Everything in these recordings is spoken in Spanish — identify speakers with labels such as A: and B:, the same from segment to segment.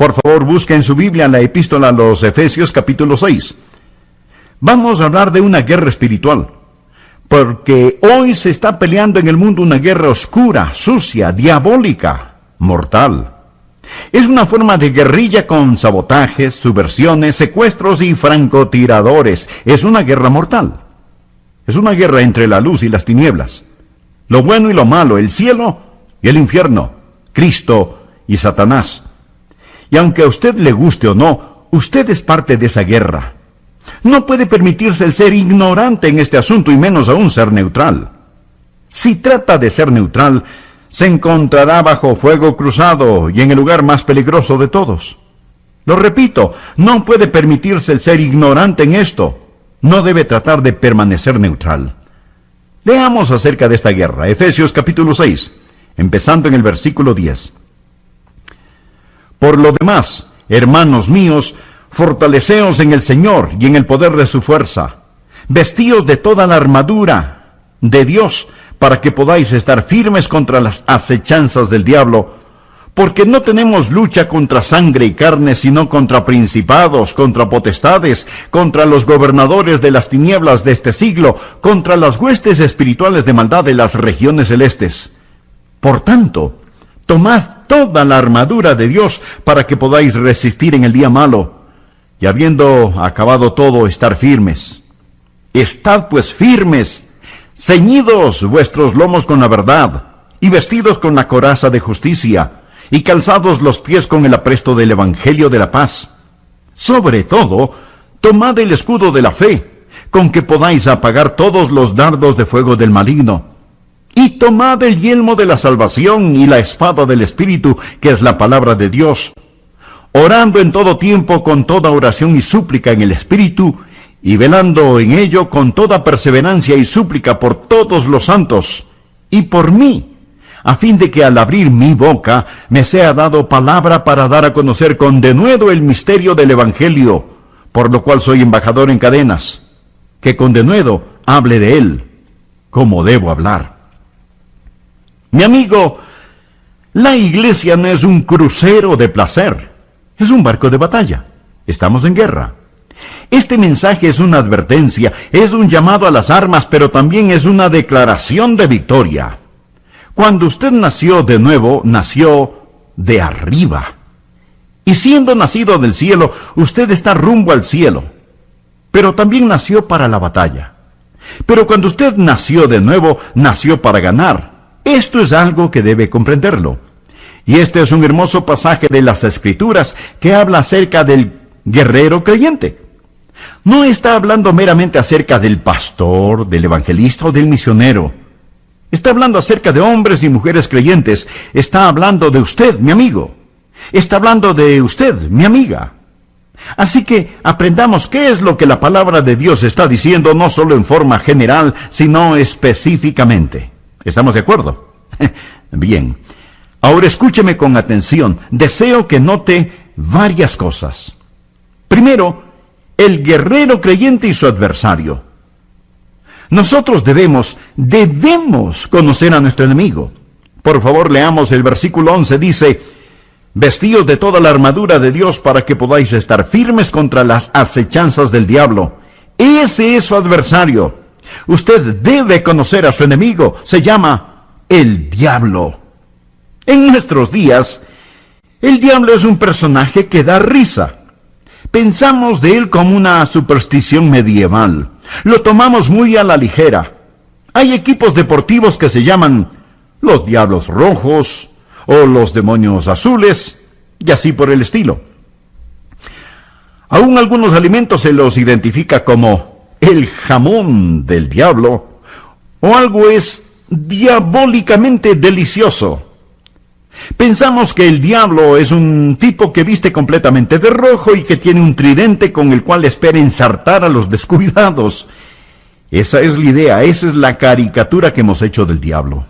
A: Por favor, busque en su Biblia la epístola a los Efesios capítulo 6. Vamos a hablar de una guerra espiritual, porque hoy se está peleando en el mundo una guerra oscura, sucia, diabólica, mortal. Es una forma de guerrilla con sabotajes, subversiones, secuestros y francotiradores. Es una guerra mortal. Es una guerra entre la luz y las tinieblas, lo bueno y lo malo, el cielo y el infierno, Cristo y Satanás. Y aunque a usted le guste o no, usted es parte de esa guerra. No puede permitirse el ser ignorante en este asunto y menos aún ser neutral. Si trata de ser neutral, se encontrará bajo fuego cruzado y en el lugar más peligroso de todos. Lo repito, no puede permitirse el ser ignorante en esto. No debe tratar de permanecer neutral. Leamos acerca de esta guerra, Efesios capítulo 6, empezando en el versículo 10. Por lo demás, hermanos míos, fortaleceos en el Señor y en el poder de su fuerza. Vestíos de toda la armadura de Dios, para que podáis estar firmes contra las acechanzas del diablo, porque no tenemos lucha contra sangre y carne, sino contra principados, contra potestades, contra los gobernadores de las tinieblas de este siglo, contra las huestes espirituales de maldad de las regiones celestes. Por tanto, tomad toda la armadura de Dios para que podáis resistir en el día malo, y habiendo acabado todo, estar firmes. Estad pues firmes, ceñidos vuestros lomos con la verdad, y vestidos con la coraza de justicia, y calzados los pies con el apresto del Evangelio de la paz. Sobre todo, tomad el escudo de la fe, con que podáis apagar todos los dardos de fuego del maligno. Y tomad el yelmo de la salvación y la espada del Espíritu, que es la palabra de Dios, orando en todo tiempo con toda oración y súplica en el Espíritu, y velando en ello con toda perseverancia y súplica por todos los santos, y por mí, a fin de que al abrir mi boca me sea dado palabra para dar a conocer con denuedo el misterio del Evangelio, por lo cual soy embajador en cadenas, que con denuedo hable de él, como debo hablar. Mi amigo, la iglesia no es un crucero de placer, es un barco de batalla. Estamos en guerra. Este mensaje es una advertencia, es un llamado a las armas, pero también es una declaración de victoria. Cuando usted nació de nuevo, nació de arriba. Y siendo nacido del cielo, usted está rumbo al cielo. Pero también nació para la batalla. Pero cuando usted nació de nuevo, nació para ganar. Esto es algo que debe comprenderlo. Y este es un hermoso pasaje de las Escrituras que habla acerca del guerrero creyente. No está hablando meramente acerca del pastor, del evangelista o del misionero. Está hablando acerca de hombres y mujeres creyentes. Está hablando de usted, mi amigo. Está hablando de usted, mi amiga. Así que aprendamos qué es lo que la palabra de Dios está diciendo, no solo en forma general, sino específicamente. ¿Estamos de acuerdo? Bien. Ahora escúcheme con atención. Deseo que note varias cosas. Primero, el guerrero creyente y su adversario. Nosotros debemos conocer a nuestro enemigo. Por favor, leamos el versículo 11. Dice, vestíos de toda la armadura de Dios para que podáis estar firmes contra las acechanzas del diablo. Ese es su adversario. Usted debe conocer a su enemigo. Se llama el diablo. En nuestros días, el diablo es un personaje que da risa. Pensamos de él como una superstición medieval. Lo tomamos muy a la ligera. Hay equipos deportivos que se llaman los Diablos Rojos o los Demonios Azules y así por el estilo. Aún algunos alimentos se los identifica como el jamón del diablo o algo es diabólicamente delicioso. Pensamos que el diablo es un tipo que viste completamente de rojo y que tiene un tridente con el cual espera ensartar a los descuidados. Esa es la idea, esa es la caricatura que hemos hecho del diablo.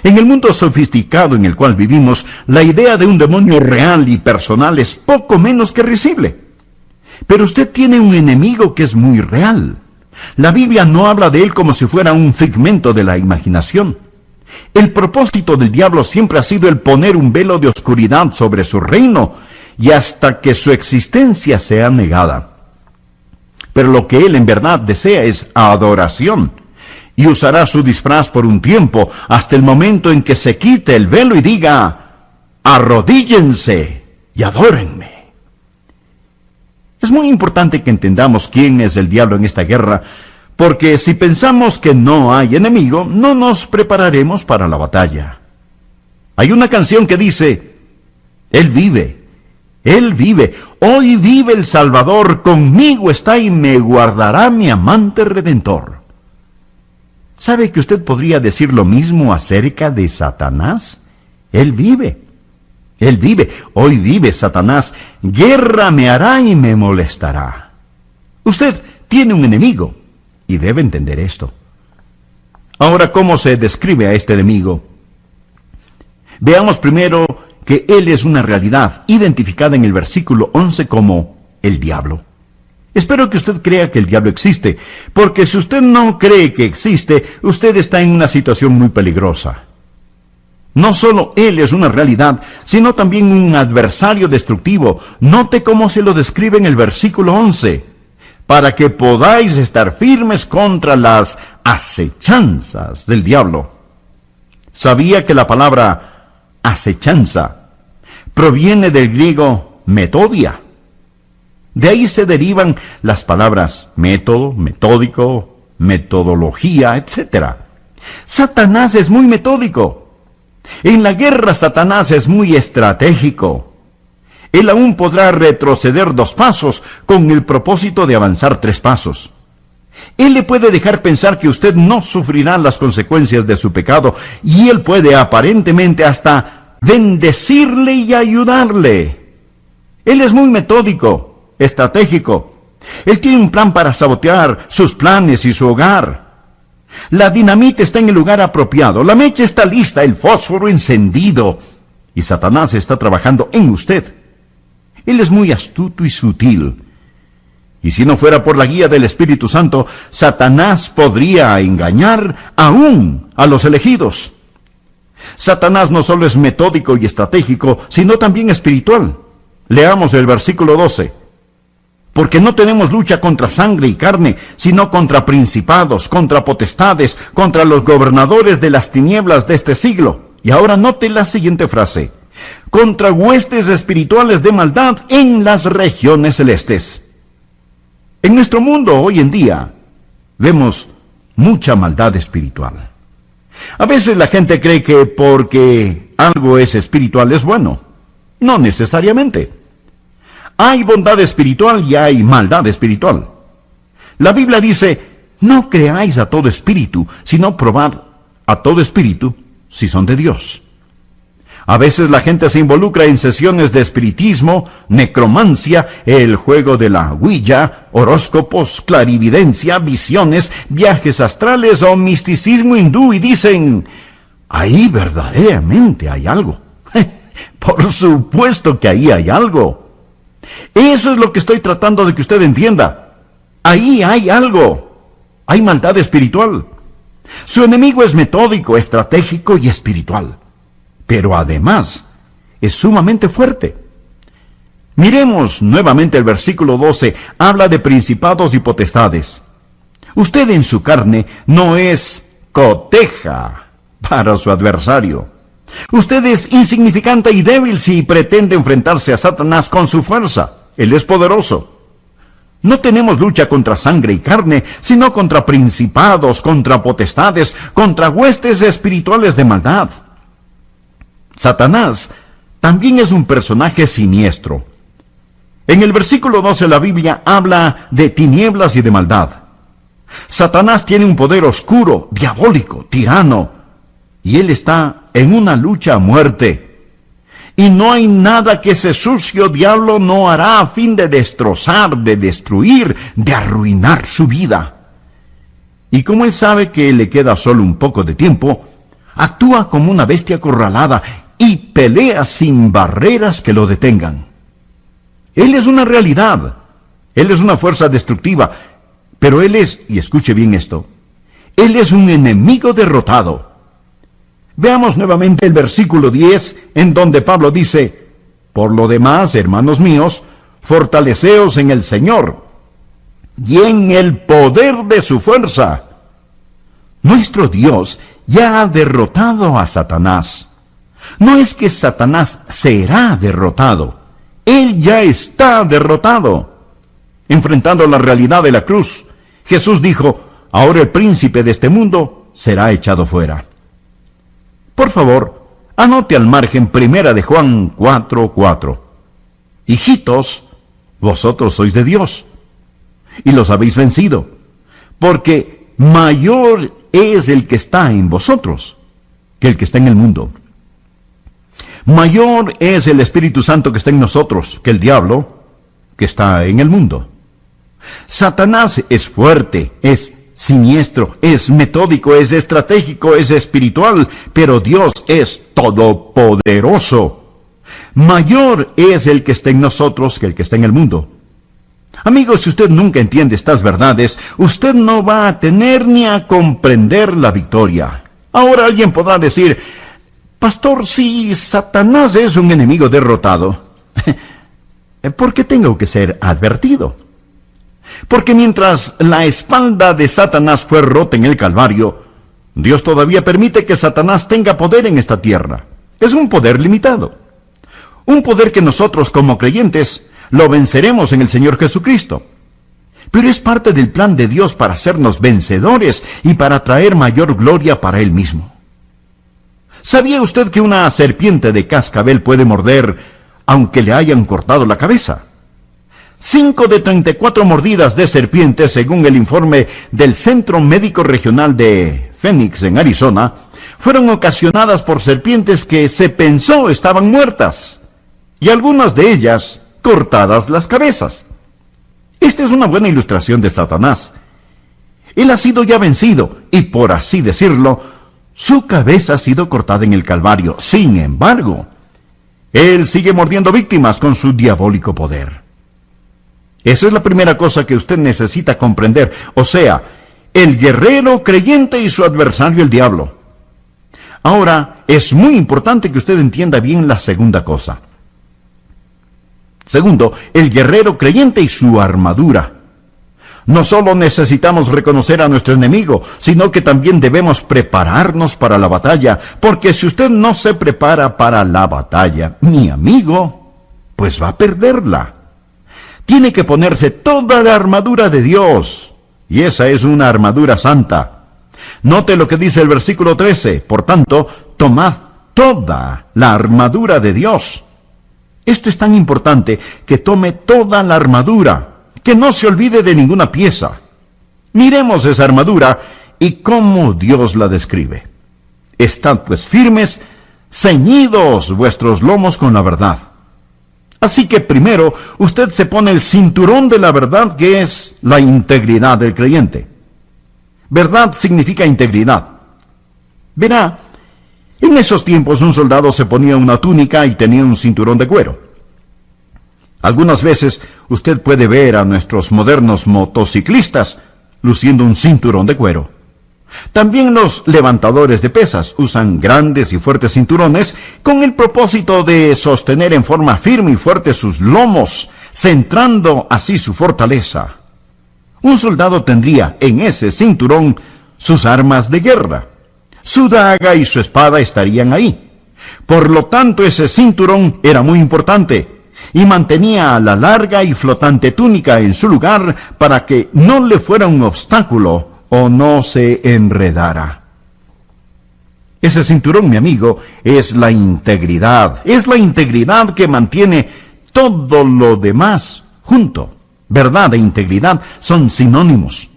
A: En el mundo sofisticado en el cual vivimos, la idea de un demonio real y personal es poco menos que risible. Pero usted tiene un enemigo que es muy real. La Biblia no habla de él como si fuera un figmento de la imaginación. El propósito del diablo siempre ha sido el poner un velo de oscuridad sobre su reino y hasta que su existencia sea negada. Pero lo que él en verdad desea es adoración, y usará su disfraz por un tiempo, hasta el momento en que se quite el velo y diga: arrodíllense y adórenme. Es muy importante que entendamos quién es el diablo en esta guerra, porque si pensamos que no hay enemigo, no nos prepararemos para la batalla. Hay una canción que dice: Él vive, hoy vive el Salvador, conmigo está y me guardará mi amante Redentor. ¿Sabe que usted podría decir lo mismo acerca de Satanás? Él vive, hoy vive Satanás, guerra me hará y me molestará. Usted tiene un enemigo, y debe entender esto. Ahora, ¿cómo se describe a este enemigo? Veamos primero que él es una realidad, identificada en el versículo 11 como el diablo. Espero que usted crea que el diablo existe, porque si usted no cree que existe, usted está en una situación muy peligrosa. No solo él es una realidad, sino también un adversario destructivo. Note cómo se lo describe en el versículo 11. Para que podáis estar firmes contra las acechanzas del diablo. ¿Sabía que la palabra acechanza proviene del griego metodia? De ahí se derivan las palabras método, metódico, metodología, etc. Satanás es muy metódico. En la guerra Satanás es muy estratégico. Él aún podrá retroceder 2 pasos con el propósito de avanzar 3 pasos. Él le puede dejar pensar que usted no sufrirá las consecuencias de su pecado, y él puede aparentemente hasta bendecirle y ayudarle. Él es muy metódico, estratégico. Él tiene un plan para sabotear sus planes y su hogar. La dinamita está en el lugar apropiado, la mecha está lista, el fósforo encendido, y Satanás está trabajando en usted. Él es muy astuto y sutil. Y si no fuera por la guía del Espíritu Santo, Satanás podría engañar aún a los elegidos. Satanás no solo es metódico y estratégico, sino también espiritual. Leamos el versículo 12. Porque no tenemos lucha contra sangre y carne, sino contra principados, contra potestades, contra los gobernadores de las tinieblas de este siglo. Y ahora note la siguiente frase: contra huestes espirituales de maldad en las regiones celestes. En nuestro mundo hoy en día vemos mucha maldad espiritual. A veces la gente cree que porque algo es espiritual es bueno. No necesariamente. Hay bondad espiritual y hay maldad espiritual. La Biblia dice: no creáis a todo espíritu, sino probad a todo espíritu si son de Dios. A veces la gente se involucra en sesiones de espiritismo, necromancia, el juego de la Ouija, horóscopos, clarividencia, visiones, viajes astrales o misticismo hindú y dicen: ahí verdaderamente hay algo. Por supuesto que ahí hay algo. Eso es lo que estoy tratando de que usted entienda. Ahí hay algo. Hay maldad espiritual. Su enemigo es metódico, estratégico y espiritual. Pero además es sumamente fuerte. Miremos nuevamente el versículo 12. Habla de principados y potestades. Usted en su carne no es coteja para su adversario. Usted es insignificante y débil si pretende enfrentarse a Satanás con su fuerza. Él es poderoso. No tenemos lucha contra sangre y carne, sino contra principados, contra potestades, contra huestes espirituales de maldad. Satanás también es un personaje siniestro. En el versículo 12 la Biblia habla de tinieblas y de maldad. Satanás tiene un poder oscuro, diabólico, tirano, y él está en una lucha a muerte. Y no hay nada que ese sucio diablo no hará a fin de destrozar, de destruir, de arruinar su vida. Y como él sabe que le queda solo un poco de tiempo, actúa como una bestia acorralada y pelea sin barreras que lo detengan. Él es una realidad. Él es una fuerza destructiva. Pero él es, y escuche bien esto, él es un enemigo derrotado. Veamos nuevamente el versículo 10, en donde Pablo dice: Por lo demás, hermanos míos, fortaleceos en el Señor y en el poder de su fuerza. Nuestro Dios ya ha derrotado a Satanás. No es que Satanás será derrotado. Él ya está derrotado. Enfrentando la realidad de la cruz, Jesús dijo, ahora el príncipe de este mundo será echado fuera. Por favor, anote al margen 1 de Juan 4:4. Hijitos, vosotros sois de Dios, y los habéis vencido, porque mayor es el que está en vosotros que el que está en el mundo. Mayor es el Espíritu Santo que está en nosotros que el diablo que está en el mundo. Satanás es fuerte, es siniestro, es metódico, es estratégico, es espiritual, pero Dios es todopoderoso. Mayor es el que está en nosotros que el que está en el mundo. Amigos, si usted nunca entiende estas verdades, usted no va a tener ni a comprender la victoria. Ahora alguien podrá decir, pastor, si Satanás es un enemigo derrotado, ¿por qué tengo que ser advertido? Porque mientras la espalda de Satanás fue rota en el Calvario, Dios todavía permite que Satanás tenga poder en esta tierra. Es un poder limitado. Un poder que nosotros como creyentes lo venceremos en el Señor Jesucristo. Pero es parte del plan de Dios para hacernos vencedores y para traer mayor gloria para Él mismo. ¿Sabía usted que una serpiente de cascabel puede morder aunque le hayan cortado la cabeza? 5 de 34 mordidas de serpiente, según el informe del Centro Médico Regional de Phoenix, en Arizona, fueron ocasionadas por serpientes que se pensó estaban muertas, y algunas de ellas cortadas las cabezas. Esta es una buena ilustración de Satanás. Él ha sido ya vencido, y por así decirlo, su cabeza ha sido cortada en el Calvario. Sin embargo, él sigue mordiendo víctimas con su diabólico poder. Esa es la primera cosa que usted necesita comprender. O sea, el guerrero creyente y su adversario el diablo. Ahora, es muy importante que usted entienda bien la segunda cosa. Segundo, el guerrero creyente y su armadura. No solo necesitamos reconocer a nuestro enemigo, sino que también debemos prepararnos para la batalla, porque si usted no se prepara para la batalla, mi amigo, pues va a perderla. Tiene que ponerse toda la armadura de Dios, y esa es una armadura santa. Note lo que dice el versículo 13, por tanto, tomad toda la armadura de Dios. Esto es tan importante que tome toda la armadura, que no se olvide de ninguna pieza. Miremos esa armadura y cómo Dios la describe. Estad pues firmes, ceñidos vuestros lomos con la verdad. Así que primero usted se pone el cinturón de la verdad, que es la integridad del creyente. Verdad significa integridad. Verá, en esos tiempos un soldado se ponía una túnica y tenía un cinturón de cuero. Algunas veces usted puede ver a nuestros modernos motociclistas luciendo un cinturón de cuero. También los levantadores de pesas usan grandes y fuertes cinturones con el propósito de sostener en forma firme y fuerte sus lomos, centrando así su fortaleza. Un soldado tendría en ese cinturón sus armas de guerra. Su daga y su espada estarían ahí. Por lo tanto, ese cinturón era muy importante y mantenía la larga y flotante túnica en su lugar para que no le fuera un obstáculo o no se enredara. Ese cinturón, mi amigo, es la integridad. Es la integridad que mantiene todo lo demás junto. Verdad e integridad son sinónimos.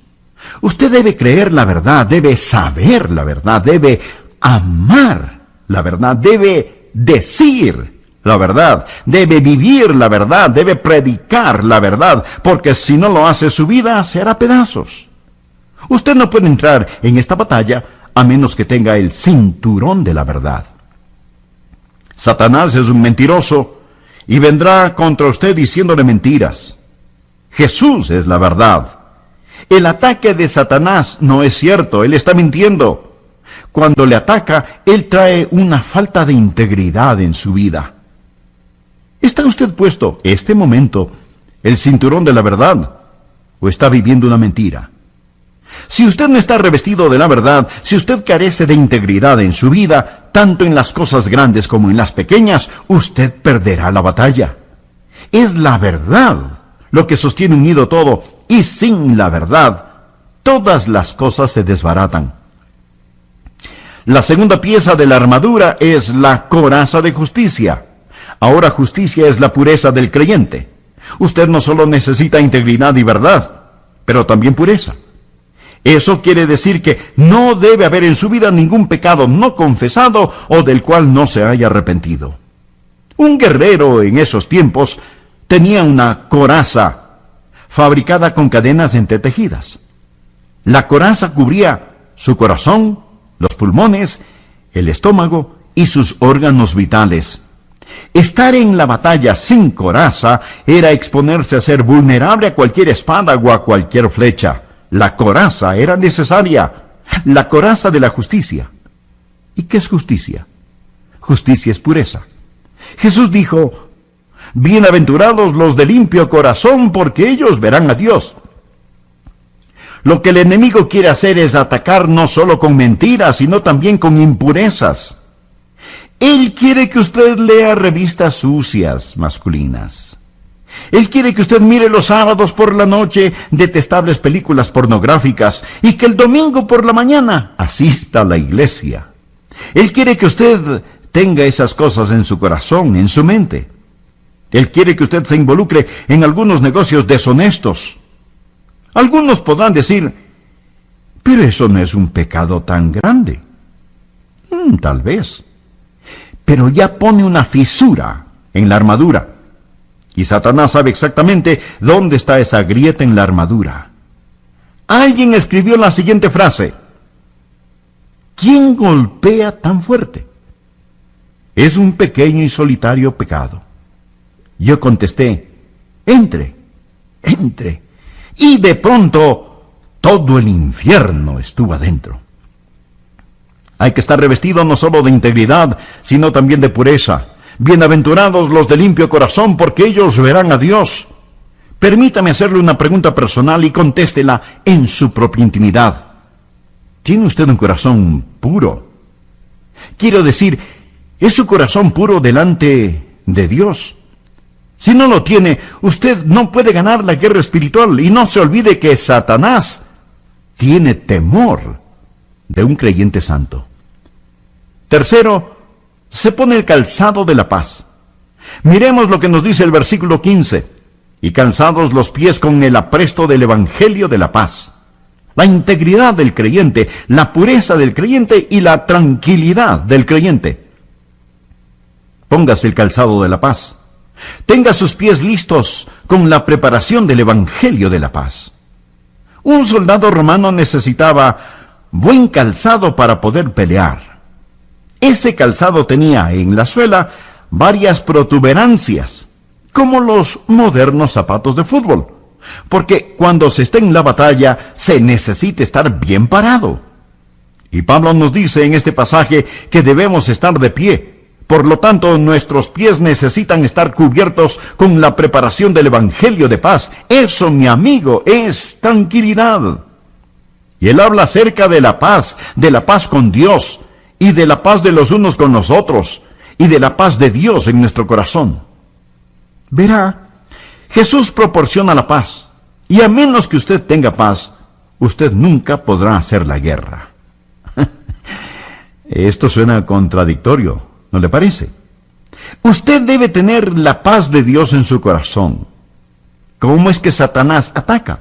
A: Usted debe creer la verdad, debe saber la verdad, debe amar la verdad, debe decir la verdad, debe vivir la verdad, debe predicar la verdad, porque si no lo hace, su vida se hará pedazos. Usted no puede entrar en esta batalla a menos que tenga el cinturón de la verdad. Satanás es un mentiroso y vendrá contra usted diciéndole mentiras. Jesús es la verdad. El ataque de Satanás no es cierto, él está mintiendo. Cuando le ataca, él trae una falta de integridad en su vida. ¿Está usted puesto este momento el cinturón de la verdad o está viviendo una mentira? Si usted no está revestido de la verdad, si usted carece de integridad en su vida, tanto en las cosas grandes como en las pequeñas, usted perderá la batalla. Es la verdad lo que sostiene unido todo, y sin la verdad, todas las cosas se desbaratan. La segunda pieza de la armadura es la coraza de justicia. Ahora justicia es la pureza del creyente. Usted no solo necesita integridad y verdad, pero también pureza. Eso quiere decir que no debe haber en su vida ningún pecado no confesado o del cual no se haya arrepentido. Un guerrero en esos tiempos tenía una coraza fabricada con cadenas entretejidas. La coraza cubría su corazón, los pulmones, el estómago y sus órganos vitales. Estar en la batalla sin coraza era exponerse a ser vulnerable a cualquier espada o a cualquier flecha. La coraza era necesaria, la coraza de la justicia. ¿Y qué es justicia? Justicia es pureza. Jesús dijo: bienaventurados los de limpio corazón, porque ellos verán a Dios. Lo que el enemigo quiere hacer es atacar no solo con mentiras, sino también con impurezas. Él quiere que usted lea revistas sucias masculinas. Él quiere que usted mire los sábados por la noche detestables películas pornográficas y que el domingo por la mañana asista a la iglesia. Él quiere que usted tenga esas cosas en su corazón, en su mente. Él quiere que usted se involucre en algunos negocios deshonestos. Algunos podrán decir: pero eso no es un pecado tan grande. Tal vez. Pero ya pone una fisura en la armadura. Y Satanás sabe exactamente dónde está esa grieta en la armadura. Alguien escribió la siguiente frase: ¿quién golpea tan fuerte? Es un pequeño y solitario pecado. Yo contesté: entre. Y de pronto, todo el infierno estuvo adentro. Hay que estar revestido no solo de integridad, sino también de pureza. Bienaventurados los de limpio corazón, porque ellos verán a Dios. Permítame hacerle una pregunta personal y contéstela en su propia intimidad. ¿Tiene usted un corazón puro? Quiero decir, ¿es su corazón puro delante de Dios? Si no lo tiene, usted no puede ganar la guerra espiritual. Y no se olvide que Satanás tiene temor de un creyente santo. Tercero, se pone el calzado de la paz. Miremos lo que nos dice el versículo 15. Y calzados los pies con el apresto del evangelio de la paz. La integridad del creyente, la pureza del creyente y la tranquilidad del creyente. Póngase el calzado de la paz. Tenga sus pies listos con la preparación del evangelio de la paz. Un soldado romano necesitaba buen calzado para poder pelear. Ese calzado tenía en la suela varias protuberancias, como los modernos zapatos de fútbol, porque cuando se está en la batalla se necesita estar bien parado. Y Pablo nos dice en este pasaje que debemos estar de pie. Por lo tanto, nuestros pies necesitan estar cubiertos con la preparación del evangelio de paz. Eso, mi amigo, es tranquilidad. Y él habla acerca de la paz con Dios, y de la paz de los unos con los otros, y de la paz de Dios en nuestro corazón. Verá, Jesús proporciona la paz, y a menos que usted tenga paz, usted nunca podrá hacer la guerra. Esto suena contradictorio, ¿no le parece? Usted debe tener la paz de Dios en su corazón. ¿Cómo es que Satanás ataca?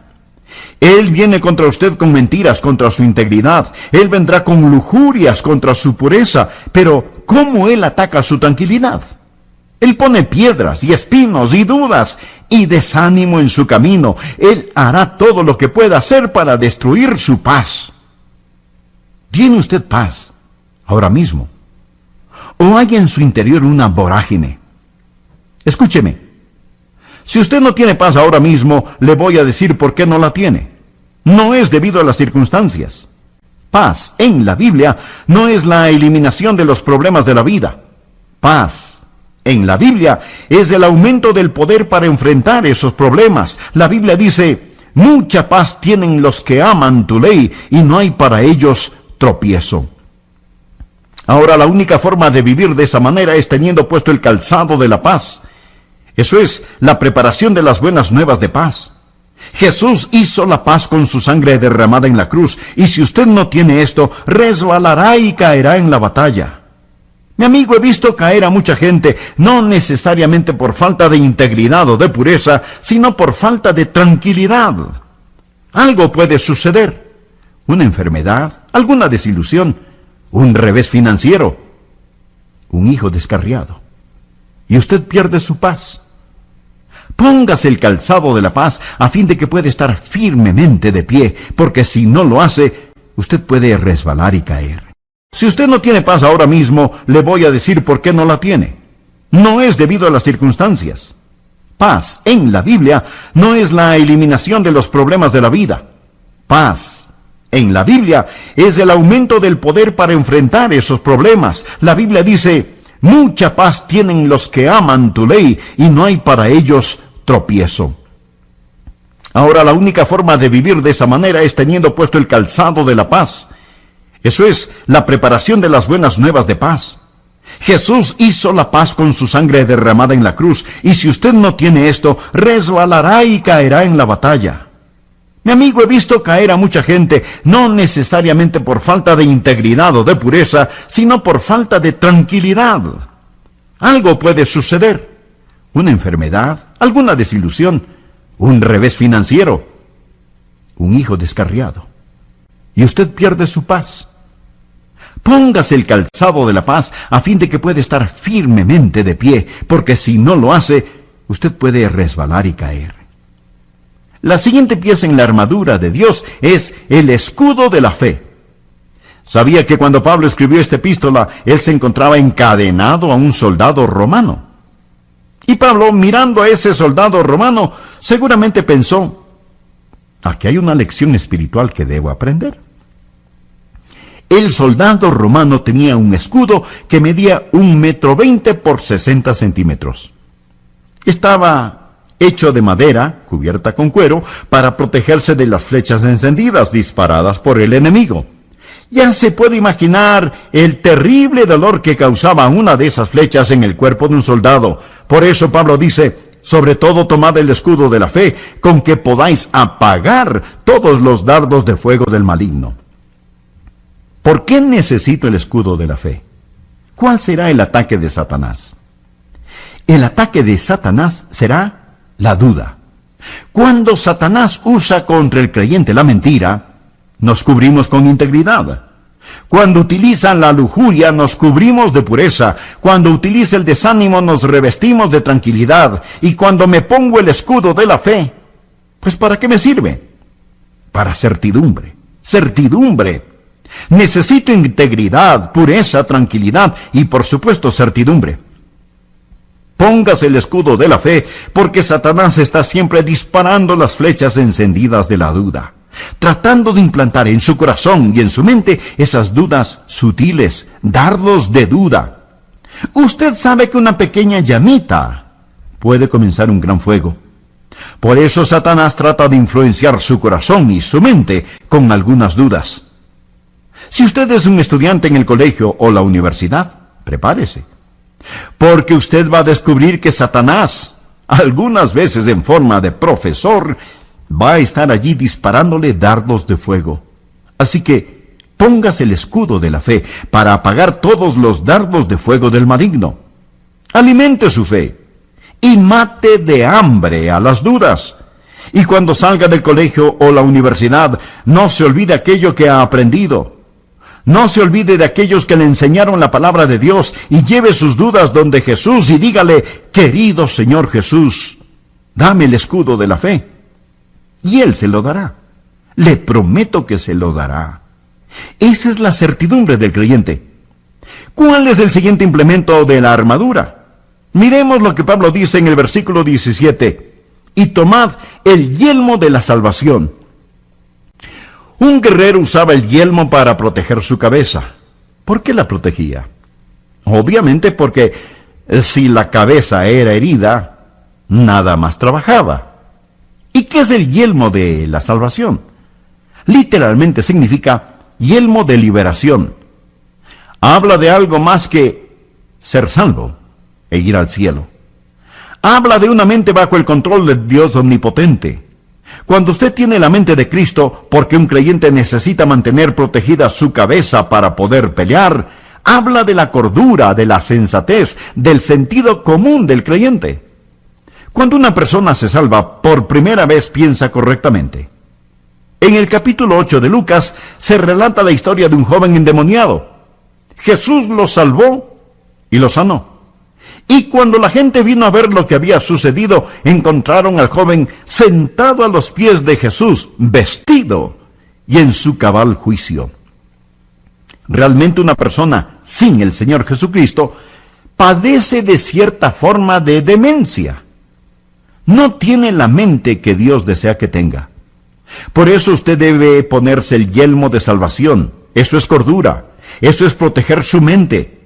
A: Él viene contra usted con mentiras, contra su integridad. Él vendrá con lujurias contra su pureza. Pero, ¿cómo él ataca su tranquilidad? Él pone piedras y espinos y dudas y desánimo en su camino. Él hará todo lo que pueda hacer para destruir su paz. ¿Tiene usted paz ahora mismo? ¿O hay en su interior una vorágine? Escúcheme. Si usted no tiene paz ahora mismo, le voy a decir por qué no la tiene. No es debido a las circunstancias. Paz en la Biblia no es la eliminación de los problemas de la vida. Paz en la Biblia es el aumento del poder para enfrentar esos problemas. La Biblia dice, mucha paz tienen los que aman tu ley y no hay para ellos tropiezo. Ahora la única forma de vivir de esa manera es teniendo puesto el calzado de la paz. Eso es la preparación de las buenas nuevas de paz. Jesús hizo la paz con su sangre derramada en la cruz, y si usted no tiene esto, resbalará y caerá en la batalla. Mi amigo, he visto caer a mucha gente, no necesariamente por falta de integridad o de pureza, sino por falta de tranquilidad. Algo puede suceder. Una enfermedad, alguna desilusión, un revés financiero, un hijo descarriado. Y usted pierde su paz. Póngase el calzado de la paz a fin de que pueda estar firmemente de pie, porque si no lo hace, usted puede resbalar y caer. Si usted no tiene paz ahora mismo, le voy a decir por qué no la tiene. No es debido a las circunstancias. Paz en la Biblia no es la eliminación de los problemas de la vida. Paz en la Biblia es el aumento del poder para enfrentar esos problemas. La Biblia dice, mucha paz tienen los que aman tu ley y no hay para ellos tropiezo. Ahora la única forma de vivir de esa manera es teniendo puesto el calzado de la paz. Eso es la preparación de las buenas nuevas de paz. Jesús hizo la paz con su sangre derramada en la cruz, y si usted no tiene esto, resbalará y caerá en la batalla. Mi amigo, he visto caer a mucha gente, no necesariamente por falta de integridad o de pureza, sino por falta de tranquilidad. Algo puede suceder. Una enfermedad, alguna desilusión, un revés financiero, un hijo descarriado. Y usted pierde su paz. Póngase el calzado de la paz a fin de que pueda estar firmemente de pie, porque si no lo hace, usted puede resbalar y caer. La siguiente pieza en la armadura de Dios es el escudo de la fe. ¿Sabía que cuando Pablo escribió esta epístola, él se encontraba encadenado a un soldado romano? Y Pablo, mirando a ese soldado romano, seguramente pensó, aquí hay una lección espiritual que debo aprender. El soldado romano tenía un escudo que medía 1,20 m por 60 centímetros. Estaba hecho de madera, cubierta con cuero, para protegerse de las flechas encendidas disparadas por el enemigo. Ya se puede imaginar el terrible dolor que causaba una de esas flechas en el cuerpo de un soldado. Por eso Pablo dice, sobre todo tomad el escudo de la fe, con que podáis apagar todos los dardos de fuego del maligno. ¿Por qué necesito el escudo de la fe? ¿Cuál será el ataque de Satanás? El ataque de Satanás será la duda. Cuando Satanás usa contra el creyente la mentira, nos cubrimos con integridad. Cuando utiliza la lujuria, nos cubrimos de pureza. Cuando utiliza el desánimo, nos revestimos de tranquilidad. Y cuando me pongo el escudo de la fe, pues ¿para qué me sirve? Para certidumbre. Certidumbre. Necesito integridad, pureza, tranquilidad y por supuesto certidumbre. Póngase el escudo de la fe, porque Satanás está siempre disparando las flechas encendidas de la duda, tratando de implantar en su corazón y en su mente esas dudas sutiles, dardos de duda. Usted sabe que una pequeña llamita puede comenzar un gran fuego. Por eso Satanás trata de influenciar su corazón y su mente con algunas dudas. Si usted es un estudiante en el colegio o la universidad, prepárese, porque usted va a descubrir que Satanás, algunas veces en forma de profesor, va a estar allí disparándole dardos de fuego. Así que póngase el escudo de la fe para apagar todos los dardos de fuego del maligno. Alimente su fe y mate de hambre a las dudas. Y cuando salga del colegio o la universidad, no se olvide aquello que ha aprendido. No se olvide de aquellos que le enseñaron la palabra de Dios y lleve sus dudas donde Jesús y dígale, querido Señor Jesús, dame el escudo de la fe. Y Él se lo dará. Le prometo que se lo dará. Esa es la certidumbre del creyente. ¿Cuál es el siguiente implemento de la armadura? Miremos lo que Pablo dice en el versículo 17. Y tomad el yelmo de la salvación. Un guerrero usaba el yelmo para proteger su cabeza. ¿Por qué la protegía? Obviamente porque si la cabeza era herida, nada más trabajaba. ¿Y qué es el yelmo de la salvación? Literalmente significa yelmo de liberación. Habla de algo más que ser salvo e ir al cielo. Habla de una mente bajo el control del Dios omnipotente. Cuando usted tiene la mente de Cristo, porque un creyente necesita mantener protegida su cabeza para poder pelear, habla de la cordura, de la sensatez, del sentido común del creyente. Cuando una persona se salva, por primera vez piensa correctamente. En el capítulo 8 de Lucas se relata la historia de un joven endemoniado. Jesús lo salvó y lo sanó. Y cuando la gente vino a ver lo que había sucedido, encontraron al joven sentado a los pies de Jesús, vestido y en su cabal juicio. Realmente una persona sin el Señor Jesucristo padece de cierta forma de demencia. No tiene la mente que Dios desea que tenga. Por eso usted debe ponerse el yelmo de salvación. Eso es cordura. Eso es proteger su mente.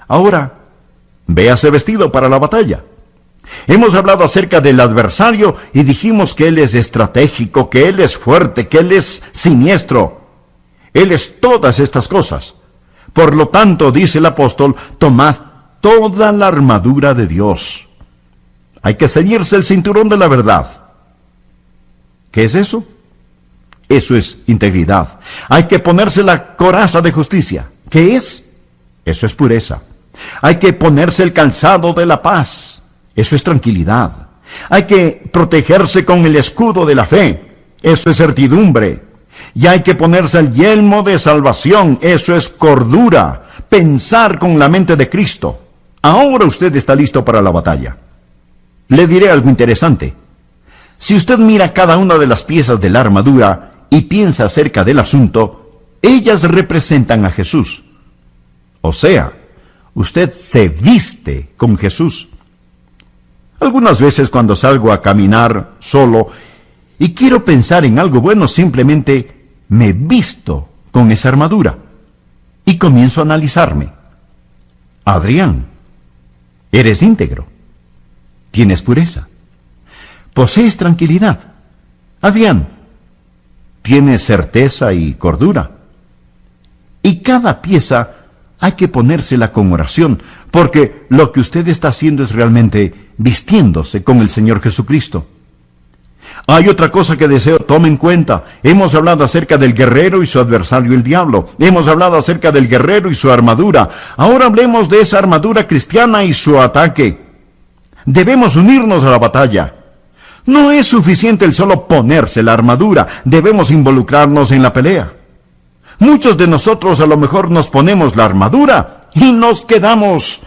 A: Ahora, véase vestido para la batalla. Hemos hablado acerca del adversario y dijimos que él es estratégico, que él es fuerte, que él es siniestro. Él es todas estas cosas. Por lo tanto, dice el apóstol, tomad toda la armadura de Dios. Hay que ceñirse el cinturón de la verdad. ¿Qué es eso? Eso es integridad. Hay que ponerse la coraza de justicia. ¿Qué es? Eso es pureza. Hay que ponerse el calzado de la paz. Eso es tranquilidad. Hay que protegerse con el escudo de la fe. Eso es certidumbre. Y hay que ponerse el yelmo de salvación. Eso es cordura. Pensar con la mente de Cristo. Ahora usted está listo para la batalla. Le diré algo interesante. Si usted mira cada una de las piezas de la armadura y piensa acerca del asunto, ellas representan a Jesús. O sea, usted se viste con Jesús. Algunas veces cuando salgo a caminar solo y quiero pensar en algo bueno, simplemente me visto con esa armadura y comienzo a analizarme. Adrián, eres íntegro. Tienes pureza. Posees tranquilidad. Adrián, tienes certeza y cordura. Y cada pieza hay que ponérsela con oración, porque lo que usted está haciendo es realmente vistiéndose con el Señor Jesucristo. Hay otra cosa que deseo tome en cuenta. Hemos hablado acerca del guerrero y su adversario el diablo. Hemos hablado acerca del guerrero y su armadura. Ahora hablemos de esa armadura cristiana y su ataque. Debemos unirnos a la batalla. No es suficiente el solo ponerse la armadura. Debemos involucrarnos en la pelea. Muchos de nosotros a lo mejor nos ponemos la armadura y nos quedamos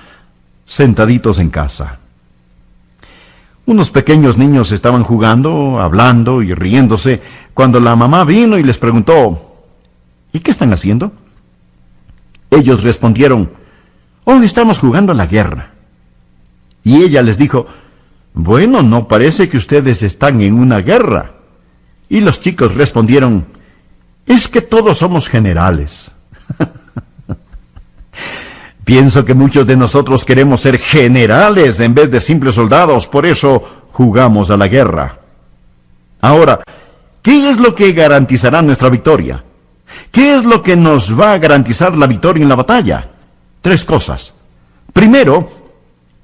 A: sentaditos en casa. Unos pequeños niños estaban jugando, hablando y riéndose cuando la mamá vino y les preguntó, ¿y qué están haciendo? Ellos respondieron, hoy estamos jugando a la guerra. Y ella les dijo, bueno, no parece que ustedes están en una guerra. Y los chicos respondieron, es que todos somos generales. Pienso que muchos de nosotros queremos ser generales en vez de simples soldados, por eso jugamos a la guerra. Ahora, ¿qué es lo que garantizará nuestra victoria? ¿Qué es lo que nos va a garantizar la victoria en la batalla? 3 cosas. Primero,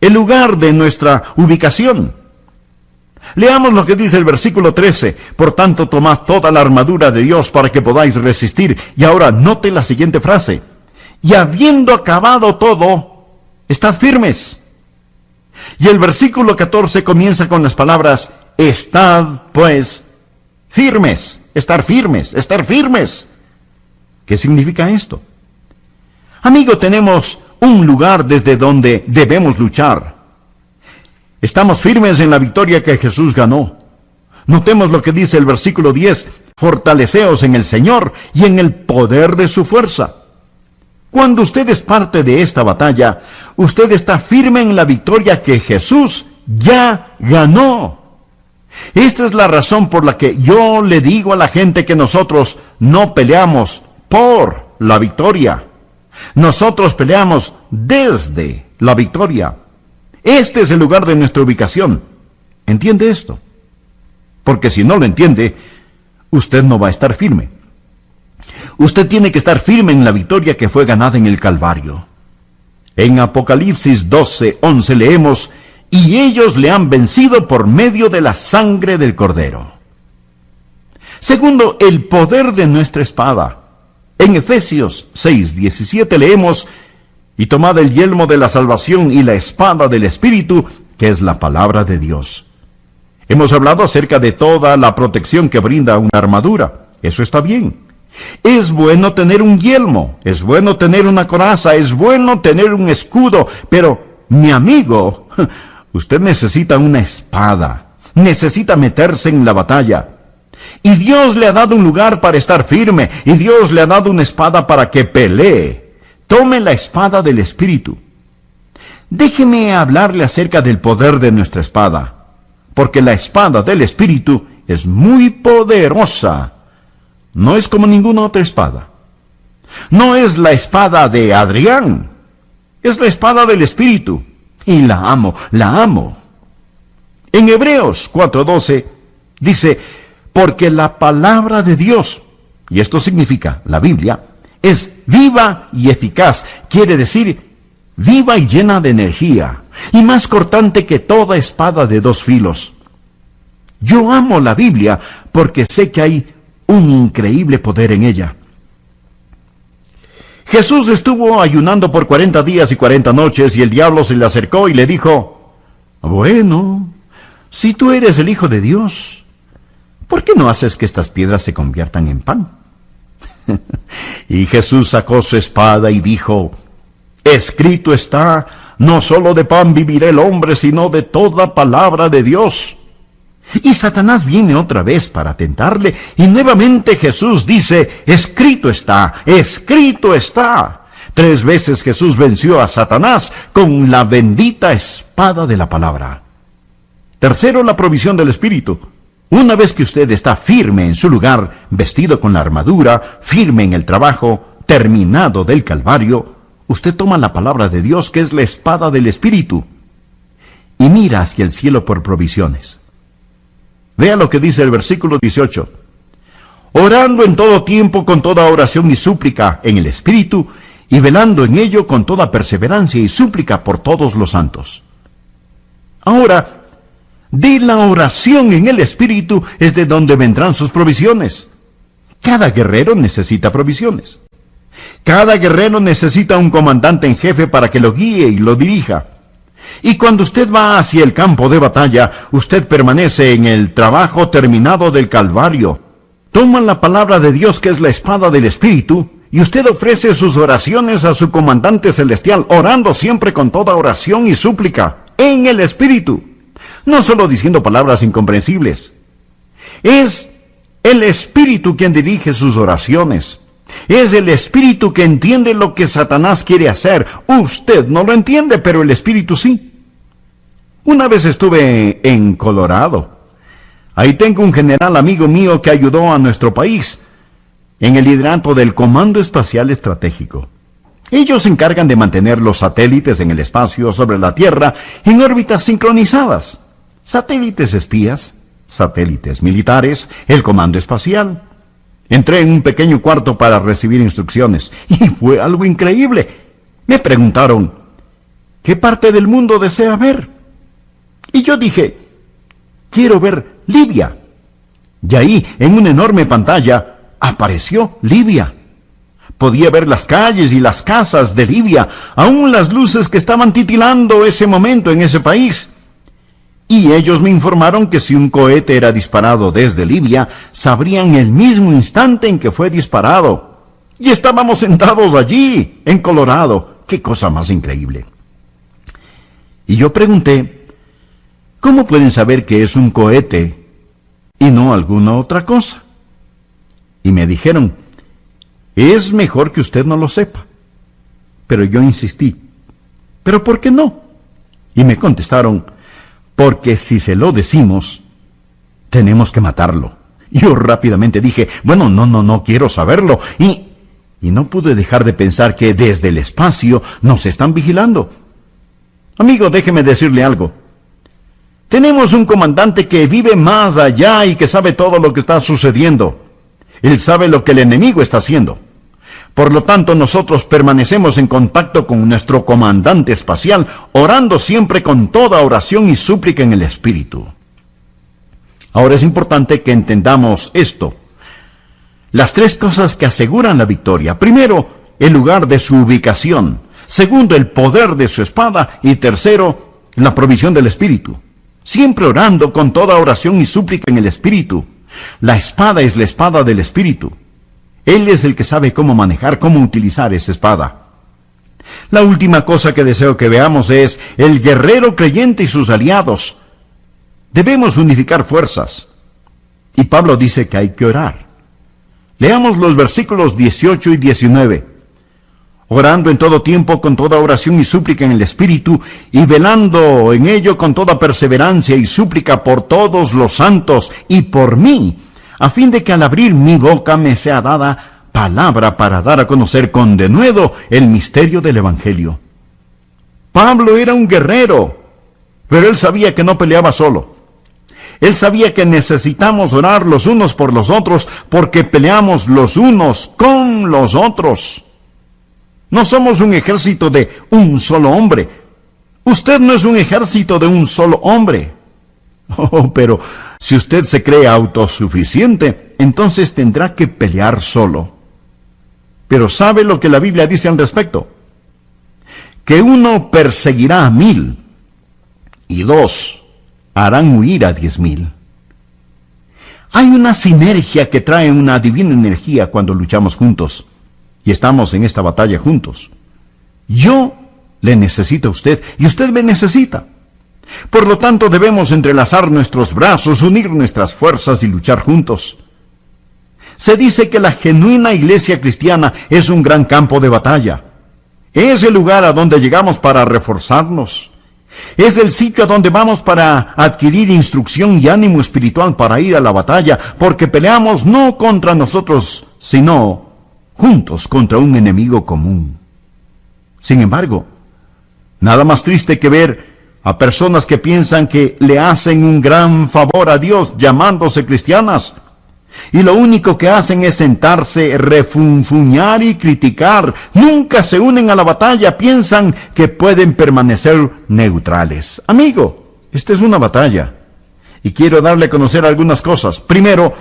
A: el lugar de nuestra ubicación. Leamos lo que dice el versículo 13. Por tanto, tomad toda la armadura de Dios para que podáis resistir. Y ahora note la siguiente frase. Y habiendo acabado todo, estad firmes. Y el versículo 14 comienza con las palabras, estad pues firmes. Estar firmes, estar firmes. ¿Qué significa esto? Amigo, tenemos un lugar desde donde debemos luchar. Estamos firmes en la victoria que Jesús ganó. Notemos lo que dice el versículo 10. Fortaleceos en el Señor y en el poder de su fuerza. Cuando usted es parte de esta batalla, usted está firme en la victoria que Jesús ya ganó. Esta es la razón por la que yo le digo a la gente que nosotros no peleamos por la victoria. Nosotros peleamos desde la victoria. Este es el lugar de nuestra ubicación. ¿Entiende esto? Porque si no lo entiende, usted no va a estar firme. Usted tiene que estar firme en la victoria que fue ganada en el Calvario. En Apocalipsis 12:11 leemos: y ellos le han vencido por medio de la sangre del Cordero. Segundo, el poder de nuestra espada. En Efesios 6:17 leemos: y tomad el yelmo de la salvación y la espada del Espíritu, que es la palabra de Dios. Hemos hablado acerca de toda la protección que brinda una armadura. Eso está bien. Es bueno tener un yelmo, es bueno tener una coraza, es bueno tener un escudo, pero, mi amigo, usted necesita una espada, necesita meterse en la batalla. Y Dios le ha dado un lugar para estar firme, y Dios le ha dado una espada para que pelee. Tome la espada del Espíritu. Déjeme hablarle acerca del poder de nuestra espada, porque la espada del Espíritu es muy poderosa. No es como ninguna otra espada. No es la espada de Adrián, es la espada del Espíritu. Y la amo, la amo. En Hebreos 4:12 dice: porque la palabra de Dios, y esto significa la Biblia, es viva y eficaz. Quiere decir, viva y llena de energía, y más cortante que toda espada de dos filos. Yo amo la Biblia porque sé que hay un increíble poder en ella. Jesús estuvo ayunando por 40 días y 40 noches, y el diablo se le acercó y le dijo: bueno, si tú eres el Hijo de Dios, ¿por qué no haces que estas piedras se conviertan en pan? Y Jesús sacó su espada y dijo: escrito está, no solo de pan vivirá el hombre, sino de toda palabra de Dios. Y Satanás viene otra vez para tentarle, y nuevamente Jesús dice: escrito está, escrito está. 3 veces Jesús venció a Satanás con la bendita espada de la palabra. Tercero, la provisión del Espíritu. Una vez que usted está firme en su lugar, vestido con la armadura, firme en el trabajo, terminado del Calvario, usted toma la palabra de Dios, que es la espada del Espíritu, y mira hacia el cielo por provisiones. Vea lo que dice el versículo 18. Orando en todo tiempo con toda oración y súplica en el Espíritu, y velando en ello con toda perseverancia y súplica por todos los santos. Ahora, de la oración en el Espíritu es de donde vendrán sus provisiones. Cada guerrero necesita provisiones. Cada guerrero necesita un comandante en jefe para que lo guíe y lo dirija. Y cuando usted va hacia el campo de batalla, usted permanece en el trabajo terminado del Calvario. Toma la palabra de Dios, que es la espada del Espíritu, y usted ofrece sus oraciones a su comandante celestial, orando siempre con toda oración y súplica en el Espíritu. No solo diciendo palabras incomprensibles. Es el Espíritu quien dirige sus oraciones. Es el Espíritu que entiende lo que Satanás quiere hacer. Usted no lo entiende, pero el Espíritu sí. Una vez estuve en Colorado. Ahí tengo un general amigo mío que ayudó a nuestro país en el liderato del Comando Espacial Estratégico. Ellos se encargan de mantener los satélites en el espacio sobre la Tierra en órbitas sincronizadas. Satélites espías, satélites militares, el Comando Espacial. Entré en un pequeño cuarto para recibir instrucciones, y fue algo increíble. Me preguntaron: ¿qué parte del mundo desea ver? Y yo dije: quiero ver Libia. Y ahí, en una enorme pantalla, apareció Libia. Podía ver las calles y las casas de Libia, aún las luces que estaban titilando ese momento en ese país. Y ellos me informaron que si un cohete era disparado desde Libia, sabrían el mismo instante en que fue disparado. Y estábamos sentados allí, en Colorado. ¡Qué cosa más increíble! Y yo pregunté: ¿cómo pueden saber que es un cohete y no alguna otra cosa? Y me dijeron: es mejor que usted no lo sepa. Pero yo insistí: ¿pero por qué no? Y me contestaron: porque si se lo decimos, tenemos que matarlo. Yo rápidamente dije: bueno, no quiero saberlo. Y no pude dejar de pensar que desde el espacio nos están vigilando. Amigo, déjeme decirle algo. Tenemos un comandante que vive más allá y que sabe todo lo que está sucediendo. Él sabe lo que el enemigo está haciendo. Por lo tanto, nosotros permanecemos en contacto con nuestro comandante espacial, orando siempre con toda oración y súplica en el Espíritu. Ahora es importante que entendamos esto. Las tres cosas que aseguran la victoria. Primero, el lugar de su ubicación. Segundo, el poder de su espada. Y tercero, la provisión del Espíritu. Siempre orando con toda oración y súplica en el Espíritu. La espada es la espada del Espíritu. Él es el que sabe cómo manejar, cómo utilizar esa espada. La última cosa que deseo que veamos es el guerrero creyente y sus aliados. Debemos unificar fuerzas. Y Pablo dice que hay que orar. Leamos los versículos 18 y 19. Orando en todo tiempo con toda oración y súplica en el Espíritu, y velando en ello con toda perseverancia y súplica por todos los santos y por mí, a fin de que al abrir mi boca me sea dada palabra para dar a conocer con denuedo el misterio del Evangelio. Pablo era un guerrero, pero él sabía que no peleaba solo. Él sabía que necesitamos orar los unos por los otros, porque peleamos los unos con los otros. No somos un ejército de un solo hombre. Usted no es un ejército de un solo hombre. Oh, pero si usted se cree autosuficiente, entonces tendrá que pelear solo. Pero ¿sabe lo que la Biblia dice al respecto? Que 1 perseguirá a 1000 y 2 harán huir a 10,000. Hay una sinergia que trae una divina energía cuando luchamos juntos. Y estamos en esta batalla juntos. Yo le necesito a usted y usted me necesita. Por lo tanto, debemos entrelazar nuestros brazos, unir nuestras fuerzas y luchar juntos. Se dice que la genuina iglesia cristiana es un gran campo de batalla. Es el lugar a donde llegamos para reforzarnos. Es el sitio a donde vamos para adquirir instrucción y ánimo espiritual para ir a la batalla, porque peleamos no contra nosotros, sino juntos contra un enemigo común. Sin embargo, nada más triste que ver a personas que piensan que le hacen un gran favor a Dios llamándose cristianas, y lo único que hacen es sentarse, refunfuñar y criticar. Nunca se unen a la batalla, piensan que pueden permanecer neutrales. Amigo, esta es una batalla, y quiero darle a conocer algunas cosas. Primero,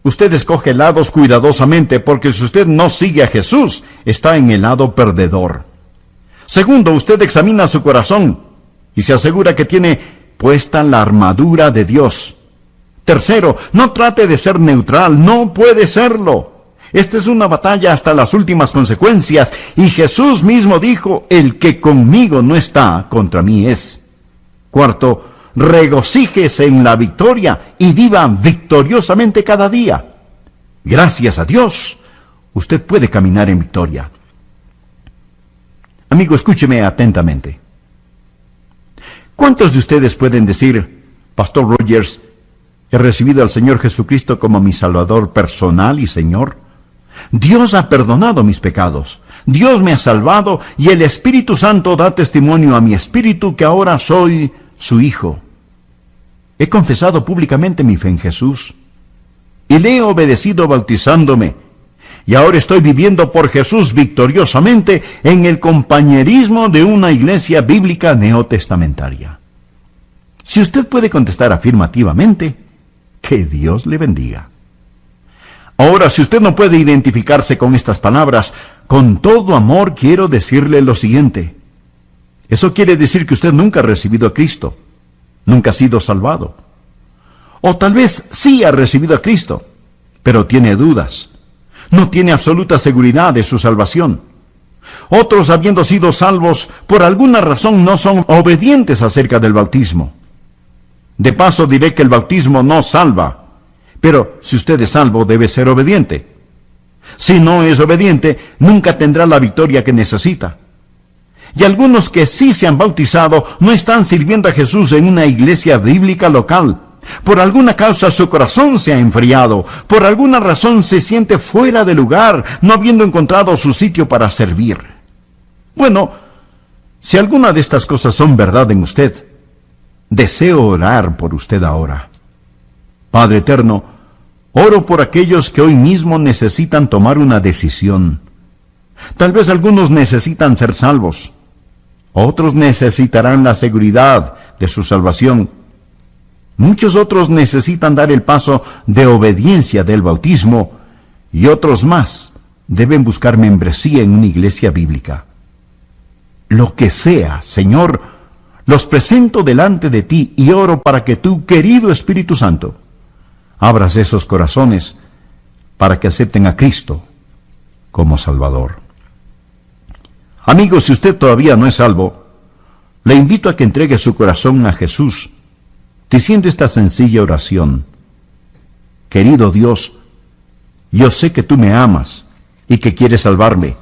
A: usted escoge lados cuidadosamente, porque si usted no sigue a Jesús, está en el lado perdedor. Segundo, usted examina su corazón y se asegura que tiene puesta la armadura de Dios. Tercero, no trate de ser neutral, no puede serlo. Esta es una batalla hasta las últimas consecuencias, y Jesús mismo dijo, el que conmigo no está, contra mí es. Cuarto, regocíjese en la victoria y viva victoriosamente cada día. Gracias a Dios, usted puede caminar en victoria. Amigo, escúcheme atentamente. ¿Cuántos de ustedes pueden decir, Pastor Rogers, he recibido al Señor Jesucristo como mi Salvador personal y Señor? Dios ha perdonado mis pecados. Dios me ha salvado y el Espíritu Santo da testimonio a mi espíritu que ahora soy su hijo. He confesado públicamente mi fe en Jesús y le he obedecido bautizándome. Y ahora estoy viviendo por Jesús victoriosamente en el compañerismo de una iglesia bíblica neotestamentaria. Si usted puede contestar afirmativamente, que Dios le bendiga. Ahora, si usted no puede identificarse con estas palabras, con todo amor quiero decirle lo siguiente. Eso quiere decir que usted nunca ha recibido a Cristo, nunca ha sido salvado. O tal vez sí ha recibido a Cristo, pero tiene dudas. No tiene absoluta seguridad de su salvación. Otros, habiendo sido salvos, por alguna razón no son obedientes acerca del bautismo. De paso diré que el bautismo no salva, pero si usted es salvo debe ser obediente. Si no es obediente, nunca tendrá la victoria que necesita. Y algunos que sí se han bautizado no están sirviendo a Jesús en una iglesia bíblica local. Por alguna causa su corazón se ha enfriado, por alguna razón se siente fuera de lugar, no habiendo encontrado su sitio para servir. Bueno, Si alguna de estas cosas son verdad en usted, deseo orar por usted ahora. Padre eterno, oro por aquellos que hoy mismo necesitan tomar una decisión. Tal vez algunos necesitan ser salvos. Otros necesitarán la seguridad de su salvación. Muchos otros necesitan dar el paso de obediencia del bautismo, y otros más deben buscar membresía en una iglesia bíblica. Lo que sea, Señor, los presento delante de ti y oro para que tú, querido Espíritu Santo, abras esos corazones para que acepten a Cristo como Salvador. Amigo, si usted todavía no es salvo, le invito a que entregue su corazón a Jesús, diciendo esta sencilla oración: querido Dios, yo sé que tú me amas y que quieres salvarme.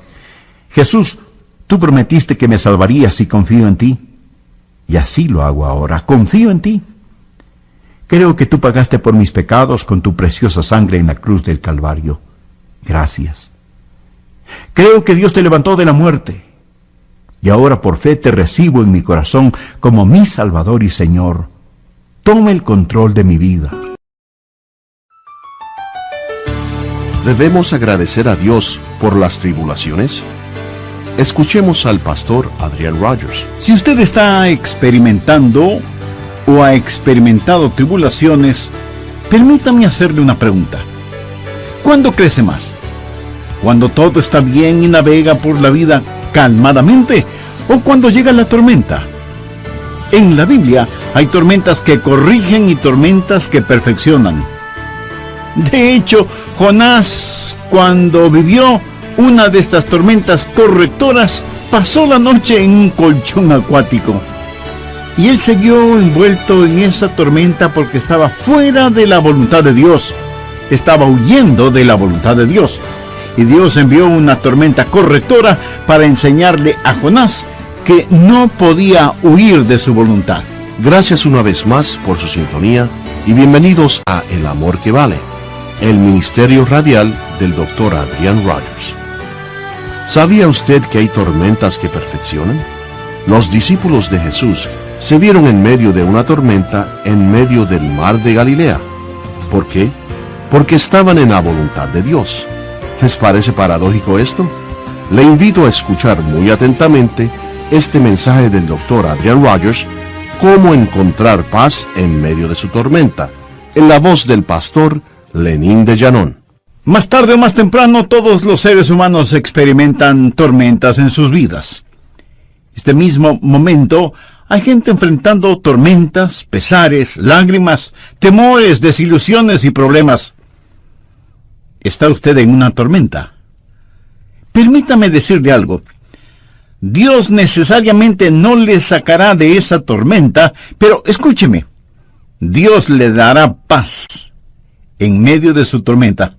A: Jesús, tú prometiste que me salvarías si confío en ti, y así lo hago ahora, confío en ti. Creo que tú pagaste por mis pecados con tu preciosa sangre en la cruz del Calvario. Gracias. Creo que Dios te levantó de la muerte, y ahora por fe te recibo en mi corazón como mi Salvador y Señor. Toma el control de mi vida.
B: ¿Debemos agradecer a Dios por las tribulaciones? Escuchemos al pastor Adrian Rogers.
A: Si usted está experimentando o ha experimentado tribulaciones, permítame hacerle una pregunta. ¿Cuándo crece más? ¿Cuando todo está bien y navega por la vida calmadamente, o cuando llega la tormenta? En la Biblia hay tormentas que corrigen y tormentas que perfeccionan. De hecho, Jonás, cuando vivió una de estas tormentas correctoras, pasó la noche en un colchón acuático. Y él siguió envuelto en esa tormenta porque estaba fuera de la voluntad de Dios. Estaba huyendo de la voluntad de Dios. Y Dios envió una tormenta correctora para enseñarle a Jonás que no podía huir de su voluntad.
B: Gracias una vez más por su sintonía y bienvenidos a El Amor que Vale, el ministerio radial del Dr. Adrian Rogers. ¿Sabía usted que hay tormentas que perfeccionan? Los discípulos de Jesús se vieron en medio de una tormenta en medio del mar de Galilea. ¿Por qué? Porque estaban en la voluntad de Dios. ¿Les parece paradójico esto? Le invito a escuchar muy atentamente este mensaje del Dr. Adrian Rogers, Cómo encontrar paz en medio de su tormenta, en la voz del pastor Lenín de Llanón.
A: Más tarde o más temprano, todos los seres humanos experimentan tormentas en sus vidas. Este mismo momento, hay gente enfrentando tormentas, pesares, lágrimas, temores, desilusiones y problemas. ¿Está usted en una tormenta? Permítame decirle algo. Dios necesariamente no le sacará de esa tormenta, pero escúcheme, Dios le dará paz en medio de su tormenta.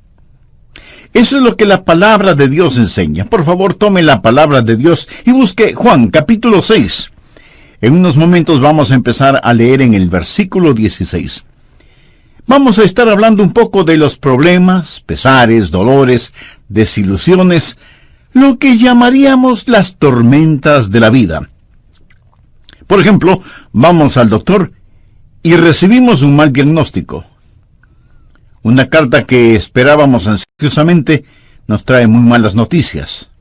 A: Eso es lo que la palabra de Dios enseña. Por favor, tome la palabra de Dios y busque Juan, capítulo 6. En unos momentos vamos a empezar a leer en el versículo 16. Vamos a estar hablando un poco de los problemas, pesares, dolores, desilusiones, lo que llamaríamos las tormentas de la vida. Por ejemplo, vamos al doctor y recibimos un mal diagnóstico. Una carta que esperábamos ansiosamente nos trae muy malas noticias.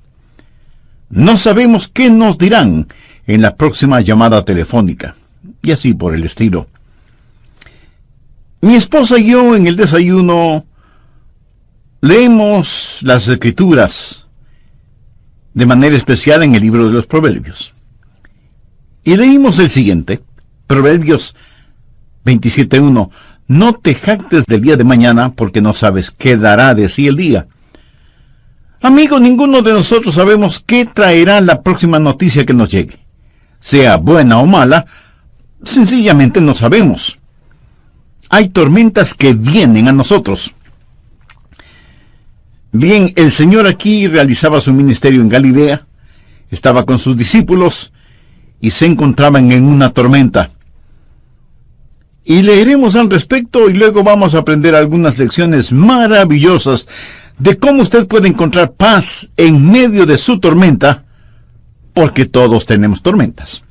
A: No sabemos qué nos dirán en la próxima llamada telefónica, y así por el estilo. Mi esposa y yo en el desayuno leemos las Escrituras, de manera especial en el libro de los Proverbios. Y leímos el siguiente, Proverbios 27:1. No te jactes del día de mañana, porque no sabes qué dará de sí el día. Amigo, ninguno de nosotros sabemos qué traerá la próxima noticia que nos llegue. Sea buena o mala, sencillamente no sabemos. Hay tormentas que vienen a nosotros. Bien, el Señor aquí realizaba su ministerio en Galilea, estaba con sus discípulos y se encontraban en una tormenta. Y leeremos al respecto y luego vamos a aprender algunas lecciones maravillosas de cómo usted puede encontrar paz en medio de su tormenta, porque todos tenemos tormentas.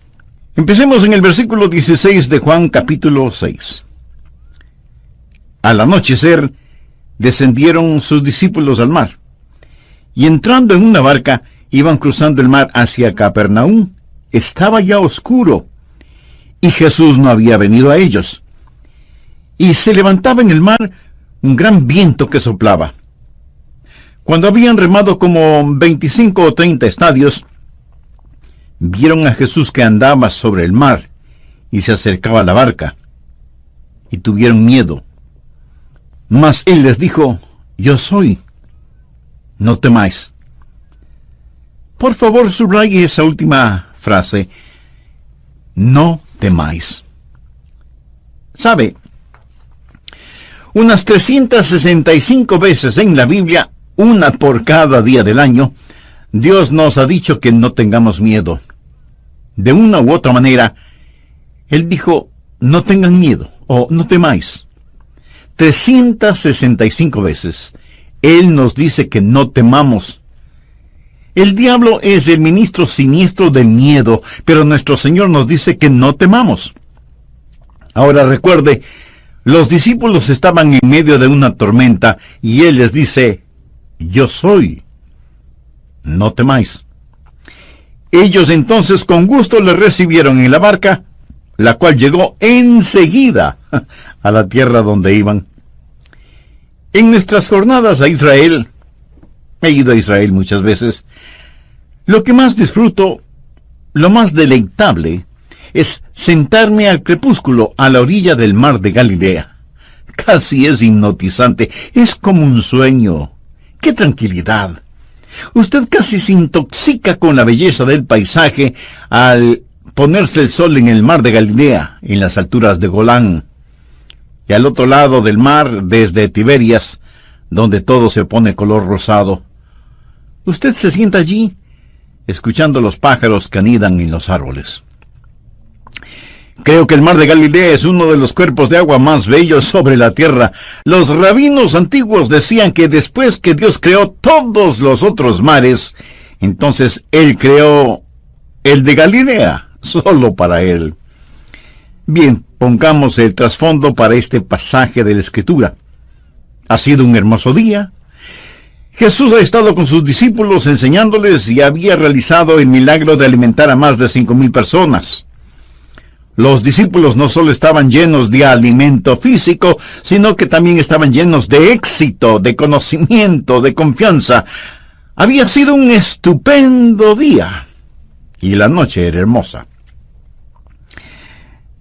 A: Empecemos en el versículo 16 de Juan capítulo 6. Al anochecer, descendieron sus discípulos al mar, y entrando en una barca, iban cruzando el mar hacia Capernaum. Estaba ya oscuro, y Jesús no había venido a ellos. Y se levantaba en el mar un gran viento que soplaba. Cuando habían remado como 25 o 30 estadios, vieron a Jesús que andaba sobre el mar y se acercaba a la barca, y tuvieron miedo. Mas él les dijo: yo soy, no temáis. Por favor, subraye esa última frase: no temáis. ¿Sabe? Unas 365 veces en la Biblia, una por cada día del año, Dios nos ha dicho que no tengamos miedo. De una u otra manera, Él dijo: no tengan miedo, o no temáis. 365 veces, Él nos dice que no temamos. El diablo es el ministro siniestro del miedo, pero nuestro Señor nos dice que no temamos. Ahora recuerde, los discípulos estaban en medio de una tormenta, y Él les dice: yo soy, no temáis. Ellos entonces con gusto le recibieron en la barca, la cual llegó enseguida a la tierra donde iban. En nuestras jornadas a Israel, he ido a Israel muchas veces, lo que más disfruto, lo más deleitable, es sentarme al crepúsculo a la orilla del mar de Galilea. Casi es hipnotizante, es como un sueño. ¡Qué tranquilidad! Usted casi se intoxica con la belleza del paisaje al ponerse el sol en el mar de Galilea, en las alturas de Golán, y al otro lado del mar, desde Tiberias, donde todo se pone color rosado. Usted se sienta allí, escuchando los pájaros que anidan en los árboles. Creo que el mar de Galilea es uno de los cuerpos de agua más bellos sobre la tierra. Los rabinos antiguos decían que después que Dios creó todos los otros mares, entonces Él creó el de Galilea, solo para Él. Bien, pongamos el trasfondo para este pasaje de la Escritura. Ha sido un hermoso día. Jesús ha estado con sus discípulos enseñándoles y había realizado el milagro de alimentar a más de 5,000 personas. Los discípulos no solo estaban llenos de alimento físico, sino que también estaban llenos de éxito, de conocimiento, de confianza. Había sido un estupendo día, y la noche era hermosa.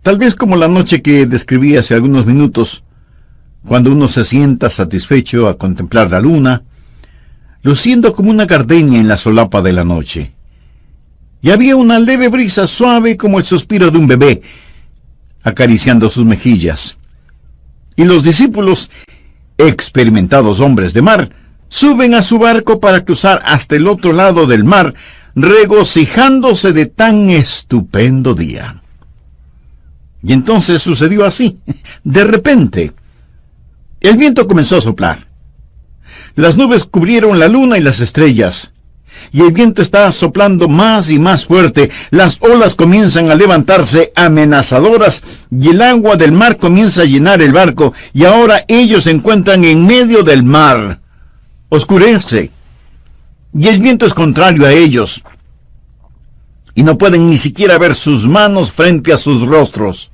A: Tal vez como la noche que describí hace algunos minutos, cuando uno se sienta satisfecho a contemplar la luna, luciendo como una gardenia en la solapa de la noche. Y había una leve brisa suave como el suspiro de un bebé, acariciando sus mejillas. Y los discípulos, experimentados hombres de mar, suben a su barco para cruzar hasta el otro lado del mar, regocijándose de tan estupendo día. Y entonces sucedió así. De repente, el viento comenzó a soplar. Las nubes cubrieron la luna y las estrellas, y el viento está soplando más y más fuerte. Las olas comienzan a levantarse amenazadoras, y el agua del mar comienza a llenar el barco, y ahora ellos se encuentran en medio del mar. Oscurece, y el viento es contrario a ellos, y no pueden ni siquiera ver sus manos frente a sus rostros.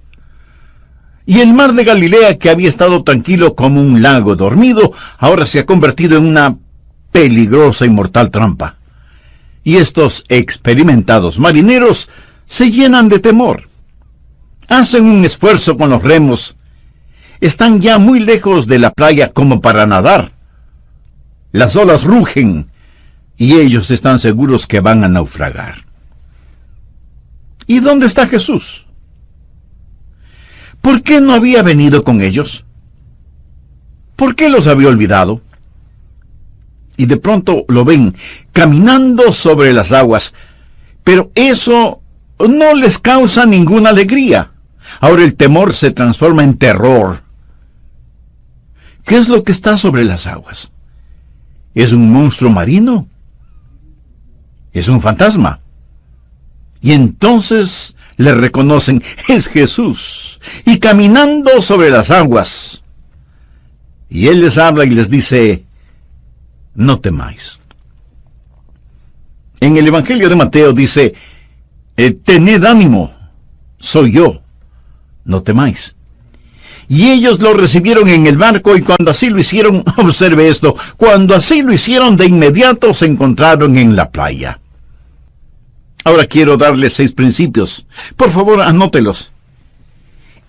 A: Y el mar de Galilea, que había estado tranquilo como un lago dormido, ahora se ha convertido en una peligrosa y mortal trampa. Y estos experimentados marineros se llenan de temor. Hacen un esfuerzo con los remos. Están ya muy lejos de la playa como para nadar. Las olas rugen, y ellos están seguros que van a naufragar. ¿Y dónde está Jesús? ¿Por qué no había venido con ellos? ¿Por qué los había olvidado? Y de pronto lo ven caminando sobre las aguas, pero eso no les causa ninguna alegría. Ahora el temor se transforma en terror. ¿Qué es lo que está sobre las aguas? ¿Es un monstruo marino? ¿Es un fantasma? Y entonces le reconocen, es Jesús, y caminando sobre las aguas. Y Él les habla y les dice, no temáis. En el Evangelio de Mateo dice, tened ánimo, soy yo, no temáis. Y ellos lo recibieron en el barco, y cuando así lo hicieron, observe esto, cuando así lo hicieron, de inmediato se encontraron en la playa. Ahora quiero darles 6 principios. Por favor, anótelos.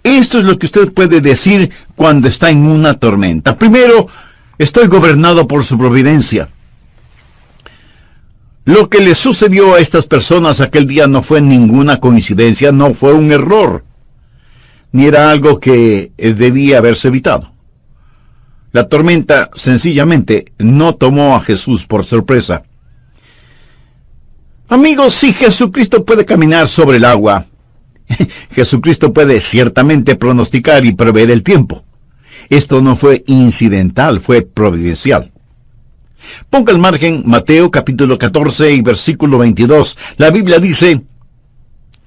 A: Esto es lo que usted puede decir cuando está en una tormenta. Primero, estoy gobernado por su providencia. Lo que le sucedió a estas personas aquel día no fue ninguna coincidencia, no fue un error, ni era algo que debía haberse evitado. La tormenta sencillamente no tomó a Jesús por sorpresa. Amigos, si Jesucristo puede caminar sobre el agua, Jesucristo puede ciertamente pronosticar y prever el tiempo. Esto no fue incidental, fue providencial. Ponga al margen Mateo capítulo 14 y versículo 22. La Biblia dice,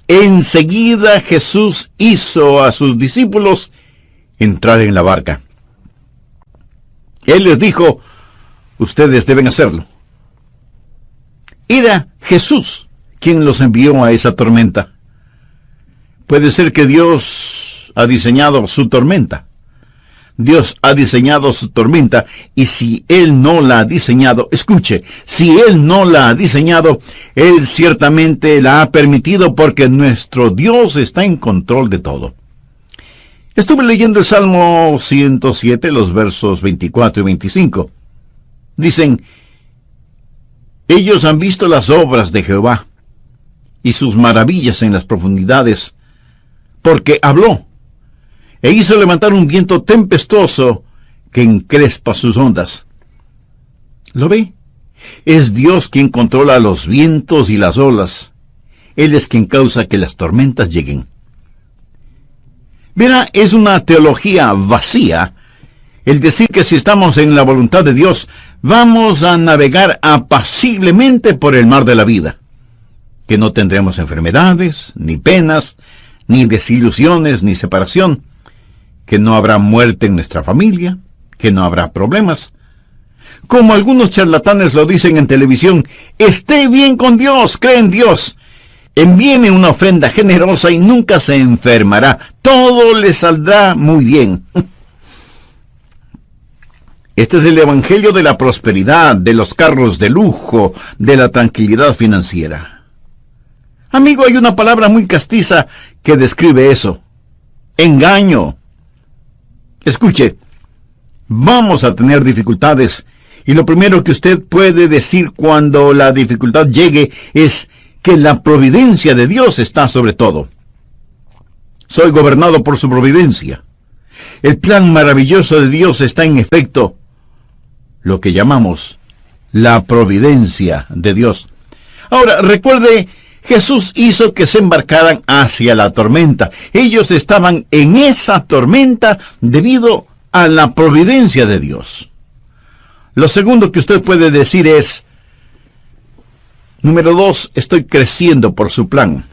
A: enseguida Jesús hizo a sus discípulos entrar en la barca. Él les dijo, ustedes deben hacerlo. Era Jesús quien los envió a esa tormenta. Puede ser que Dios ha diseñado su tormenta. Dios ha diseñado su tormenta, y si Él no la ha diseñado, escuche, si Él no la ha diseñado, Él ciertamente la ha permitido, porque nuestro Dios está en control de todo. Estuve leyendo el Salmo 107, los versos 24 y 25. Dicen, ellos han visto las obras de Jehová, y sus maravillas en las profundidades, porque habló, e hizo levantar un viento tempestuoso que encrespa sus ondas. ¿Lo ve? Es Dios quien controla los vientos y las olas. Él es quien causa que las tormentas lleguen. Verá, es una teología vacía el decir que si estamos en la voluntad de Dios, vamos a navegar apaciblemente por el mar de la vida, que no tendremos enfermedades, ni penas, ni desilusiones, ni separación, que no habrá muerte en nuestra familia, que no habrá problemas. Como algunos charlatanes lo dicen en televisión, esté bien con Dios, cree en Dios, envíeme una ofrenda generosa y nunca se enfermará, todo le saldrá muy bien. Este es el evangelio de la prosperidad, de los carros de lujo, de la tranquilidad financiera. Amigo, hay una palabra muy castiza que describe eso: engaño. Escuche, vamos a tener dificultades, y lo primero que usted puede decir cuando la dificultad llegue es que la providencia de Dios está sobre todo. Soy gobernado por su providencia. El plan maravilloso de Dios está en efecto, lo que llamamos la providencia de Dios. Ahora, recuerde, Jesús hizo que se embarcaran hacia la tormenta. Ellos estaban en esa tormenta debido a la providencia de Dios. Lo segundo que usted puede decir es, número 2, estoy creciendo por su plan.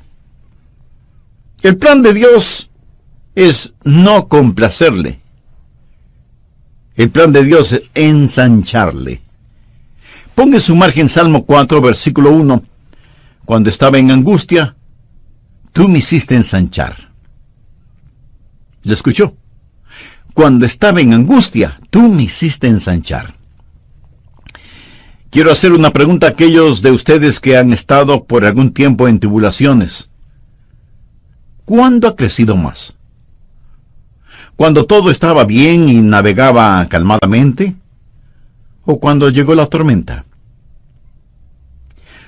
A: El plan de Dios es no complacerle. El plan de Dios es ensancharle. Ponga en su margen Salmo 4, versículo 1. Cuando estaba en angustia, tú me hiciste ensanchar. ¿Lo escuchó? Cuando estaba en angustia, tú me hiciste ensanchar. Quiero hacer una pregunta a aquellos de ustedes que han estado por algún tiempo en tribulaciones. ¿Cuándo ha crecido más? ¿Cuando todo estaba bien y navegaba calmadamente? ¿O cuando llegó la tormenta?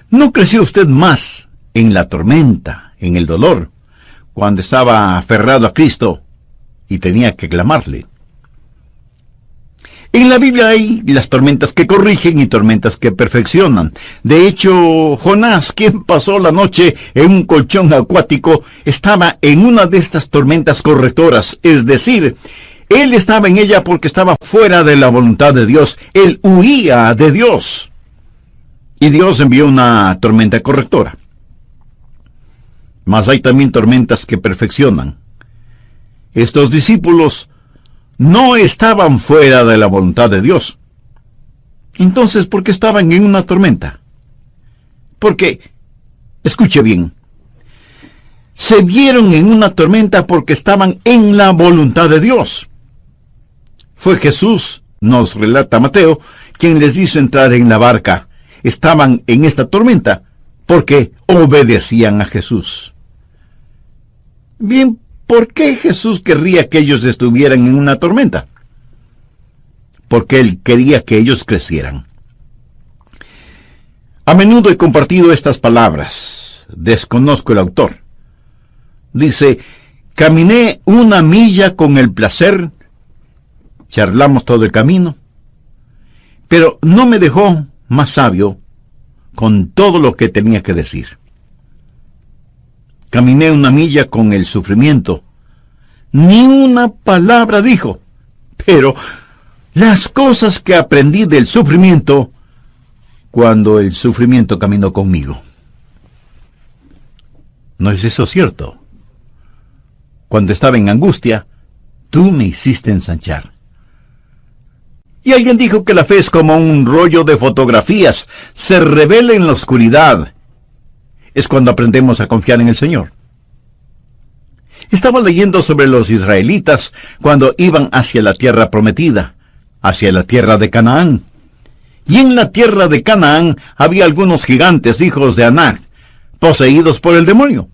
A: ¿No creció usted más en la tormenta, en el dolor, cuando estaba aferrado a Cristo y tenía que clamarle? En la Biblia hay las tormentas que corrigen y tormentas que perfeccionan. De hecho, Jonás, quien pasó la noche en un colchón acuático, estaba en una de estas tormentas correctoras. Es decir, él estaba en ella porque estaba fuera de la voluntad de Dios. Él huía de Dios. Y Dios envió una tormenta correctora. mas hay también tormentas que perfeccionan. Estos discípulos no estaban fuera de la voluntad de Dios. Entonces, ¿por qué estaban en una tormenta? Porque, escuche bien, se vieron en una tormenta porque estaban en la voluntad de Dios. Fue Jesús, nos relata Mateo, quien les hizo entrar en la barca. Estaban en esta tormenta porque obedecían a Jesús. Bien, ¿por qué Jesús querría que ellos estuvieran en una tormenta? Porque Él quería que ellos crecieran. A menudo he compartido estas palabras. Desconozco el autor. Dice, caminé 1 milla con el placer, charlamos todo el camino, pero no me dejó más sabio con todo lo que tenía que decir. Caminé 1 milla con el sufrimiento. Ni una palabra dijo, pero las cosas que aprendí del sufrimiento cuando el sufrimiento caminó conmigo. ¿No es eso cierto? Cuando estaba en angustia, tú me hiciste ensanchar. Y alguien dijo que la fe es como un rollo de fotografías, se revela en la oscuridad. Es cuando aprendemos a confiar en el Señor. Estaba leyendo sobre los israelitas cuando iban hacia la tierra prometida, hacia la tierra de Canaán. Y en la tierra de Canaán había algunos gigantes, hijos de Anac, poseídos por el demonio.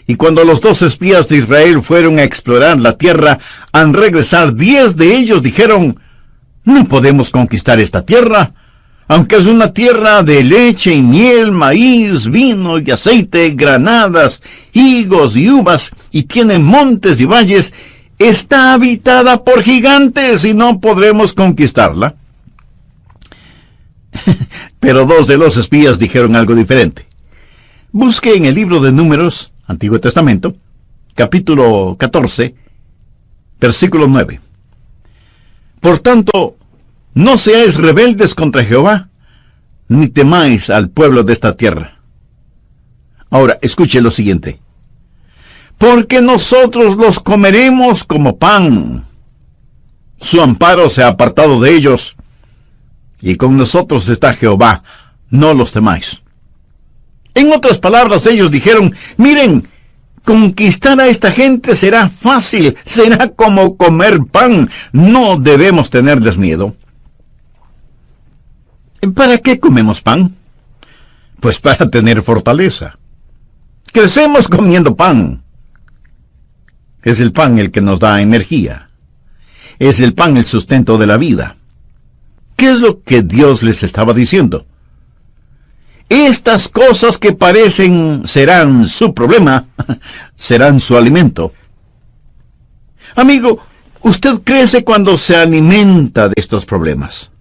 A: Y cuando los 2 espías de Israel fueron a explorar la tierra, al regresar 10 de ellos dijeron, no podemos conquistar esta tierra, aunque es una tierra de leche y miel, maíz, vino y aceite, granadas, higos y uvas, y tiene montes y valles, está habitada por gigantes y no podremos conquistarla. Pero 2 de los espías dijeron algo diferente. Busque en el libro de Números, Antiguo Testamento, capítulo 14, versículo 9. Por tanto, no seáis rebeldes contra Jehová, ni temáis al pueblo de esta tierra. Ahora, escuche lo siguiente. Porque nosotros los comeremos como pan. Su amparo se ha apartado de ellos, y con nosotros está Jehová, no los temáis. En otras palabras, ellos dijeron, miren, conquistar a esta gente será fácil, será como comer pan, no debemos tenerles miedo. ¿Para qué comemos pan? Pues para tener fortaleza. Crecemos comiendo pan. Es el pan el que nos da energía. Es el pan el sustento de la vida. ¿Qué es lo que Dios les estaba diciendo? Estas cosas que parecen serán su problema, serán su alimento. Amigo, usted crece cuando se alimenta de estos problemas.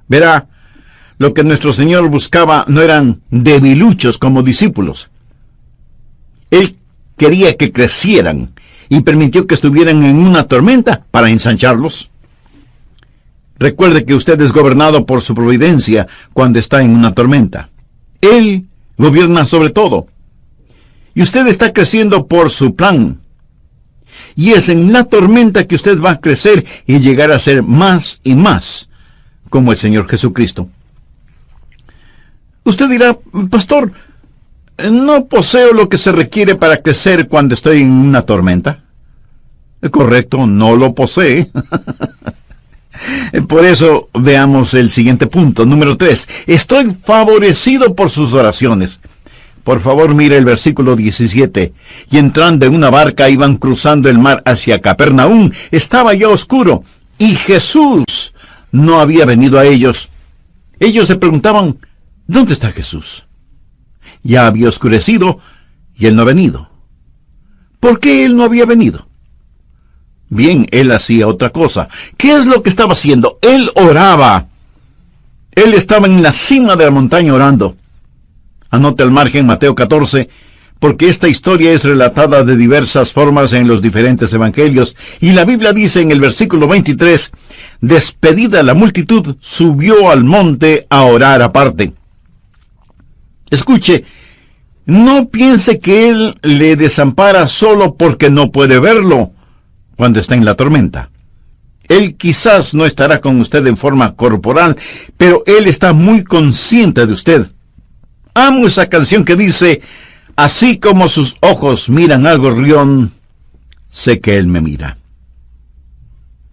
A: Verá, lo que nuestro Señor buscaba no eran debiluchos como discípulos. Él quería que crecieran y permitió que estuvieran en una tormenta para ensancharlos. Recuerde que usted es gobernado por su providencia cuando está en una tormenta. Él gobierna sobre todo. Y usted está creciendo por su plan. Y es en la tormenta que usted va a crecer y llegar a ser más y más como el Señor Jesucristo. Usted dirá, pastor, ¿no poseo lo que se requiere para crecer cuando estoy en una tormenta? Correcto, no lo posee. Por eso veamos el siguiente punto, número 3. Estoy favorecido por sus oraciones. Por favor, mire el versículo 17. Y entrando en una barca iban cruzando el mar hacia Capernaum. Estaba ya oscuro y Jesús no había venido a ellos. Ellos se preguntaban, ¿dónde está Jesús? Ya había oscurecido y Él no ha venido. ¿Por qué Él no había venido? Bien, Él hacía otra cosa. ¿Qué es lo que estaba haciendo? Él oraba. Él estaba en la cima de la montaña orando. Anote al margen Mateo 14, porque esta historia es relatada de diversas formas en los diferentes evangelios, y la Biblia dice en el versículo 23, despedida la multitud, subió al monte a orar aparte. Escuche, No piense que Él le desampara solo porque no puede verlo cuando está en la tormenta. Él quizás no estará con usted en forma corporal, pero Él está muy consciente de usted. Amo esa canción que dice: así como sus ojos miran al gorrión, sé que Él me mira.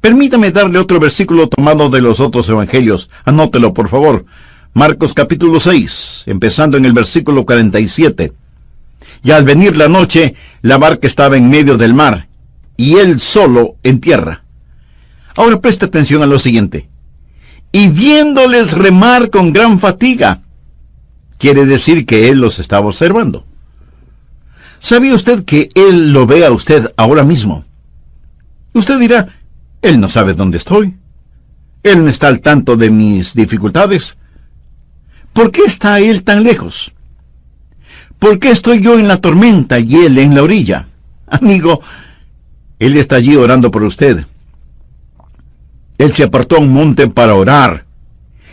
A: Permítame darle otro versículo tomado de los otros evangelios. Anótelo, por favor. Marcos capítulo 6, empezando en el versículo 47. Y al venir la noche, la barca estaba en medio del mar, y Él solo en tierra. Ahora preste atención a lo siguiente. Y viéndoles remar con gran fatiga, quiere decir que Él los estaba observando. ¿Sabía usted que Él lo ve a usted ahora mismo? Usted dirá: Él no sabe dónde estoy. Él no está al tanto de mis dificultades. ¿Por qué está Él tan lejos? ¿Por qué estoy yo en la tormenta y Él en la orilla? Amigo, Él está allí orando por usted. Él se apartó a un monte para orar.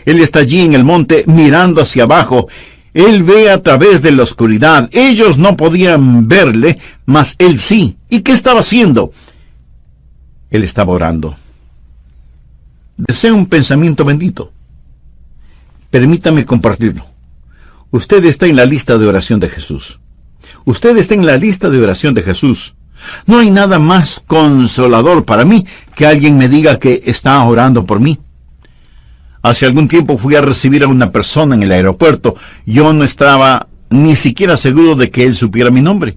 A: Él está allí en el monte mirando hacia abajo. Él ve a través de la oscuridad. Ellos no podían verle, mas Él sí. ¿Y qué estaba haciendo? Él estaba orando. Desea un pensamiento bendito. Permítame compartirlo. Usted está en la lista de oración de Jesús. Usted está en la lista de oración de Jesús. No hay nada más consolador para mí que alguien me diga que está orando por mí. Hace algún tiempo fui a recibir a una persona en el aeropuerto. Yo no estaba ni siquiera seguro de que él supiera mi nombre.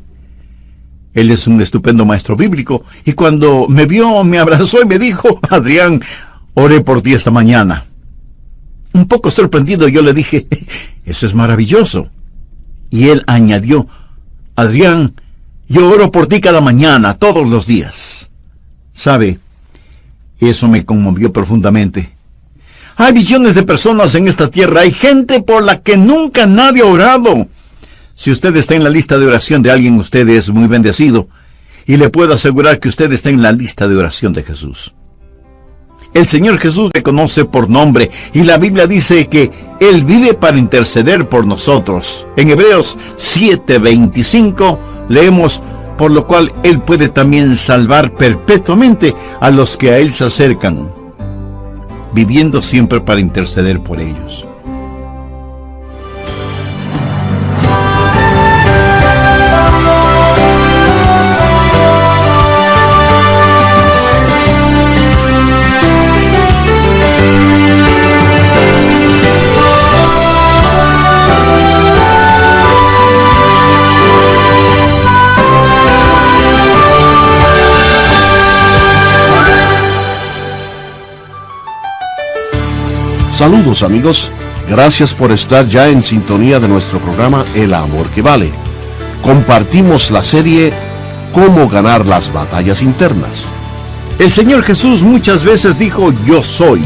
A: Él es un estupendo maestro bíblico, y cuando me vio, me abrazó y me dijo: Adrián, oré por ti esta mañana. Un poco sorprendido, yo le dije: eso es maravilloso. Y él añadió: Adrián, yo oro por ti cada mañana, todos los días. ¿Sabe? Eso me conmovió profundamente. Hay millones de personas en esta tierra, hay gente por la que nunca nadie ha orado. Si usted está en la lista de oración de alguien, usted es muy bendecido, y le puedo asegurar que usted está en la lista de oración de Jesús. El Señor Jesús le conoce por nombre, y la Biblia dice que Él vive para interceder por nosotros. En Hebreos 7:25 leemos: por lo cual Él puede también salvar perpetuamente a los que a Él se acercan, viviendo siempre para interceder por ellos.
B: Saludos amigos, gracias por estar ya en sintonía de nuestro programa El Amor que Vale. Compartimos la serie Cómo ganar las batallas internas.
A: El Señor Jesús muchas veces dijo: yo soy.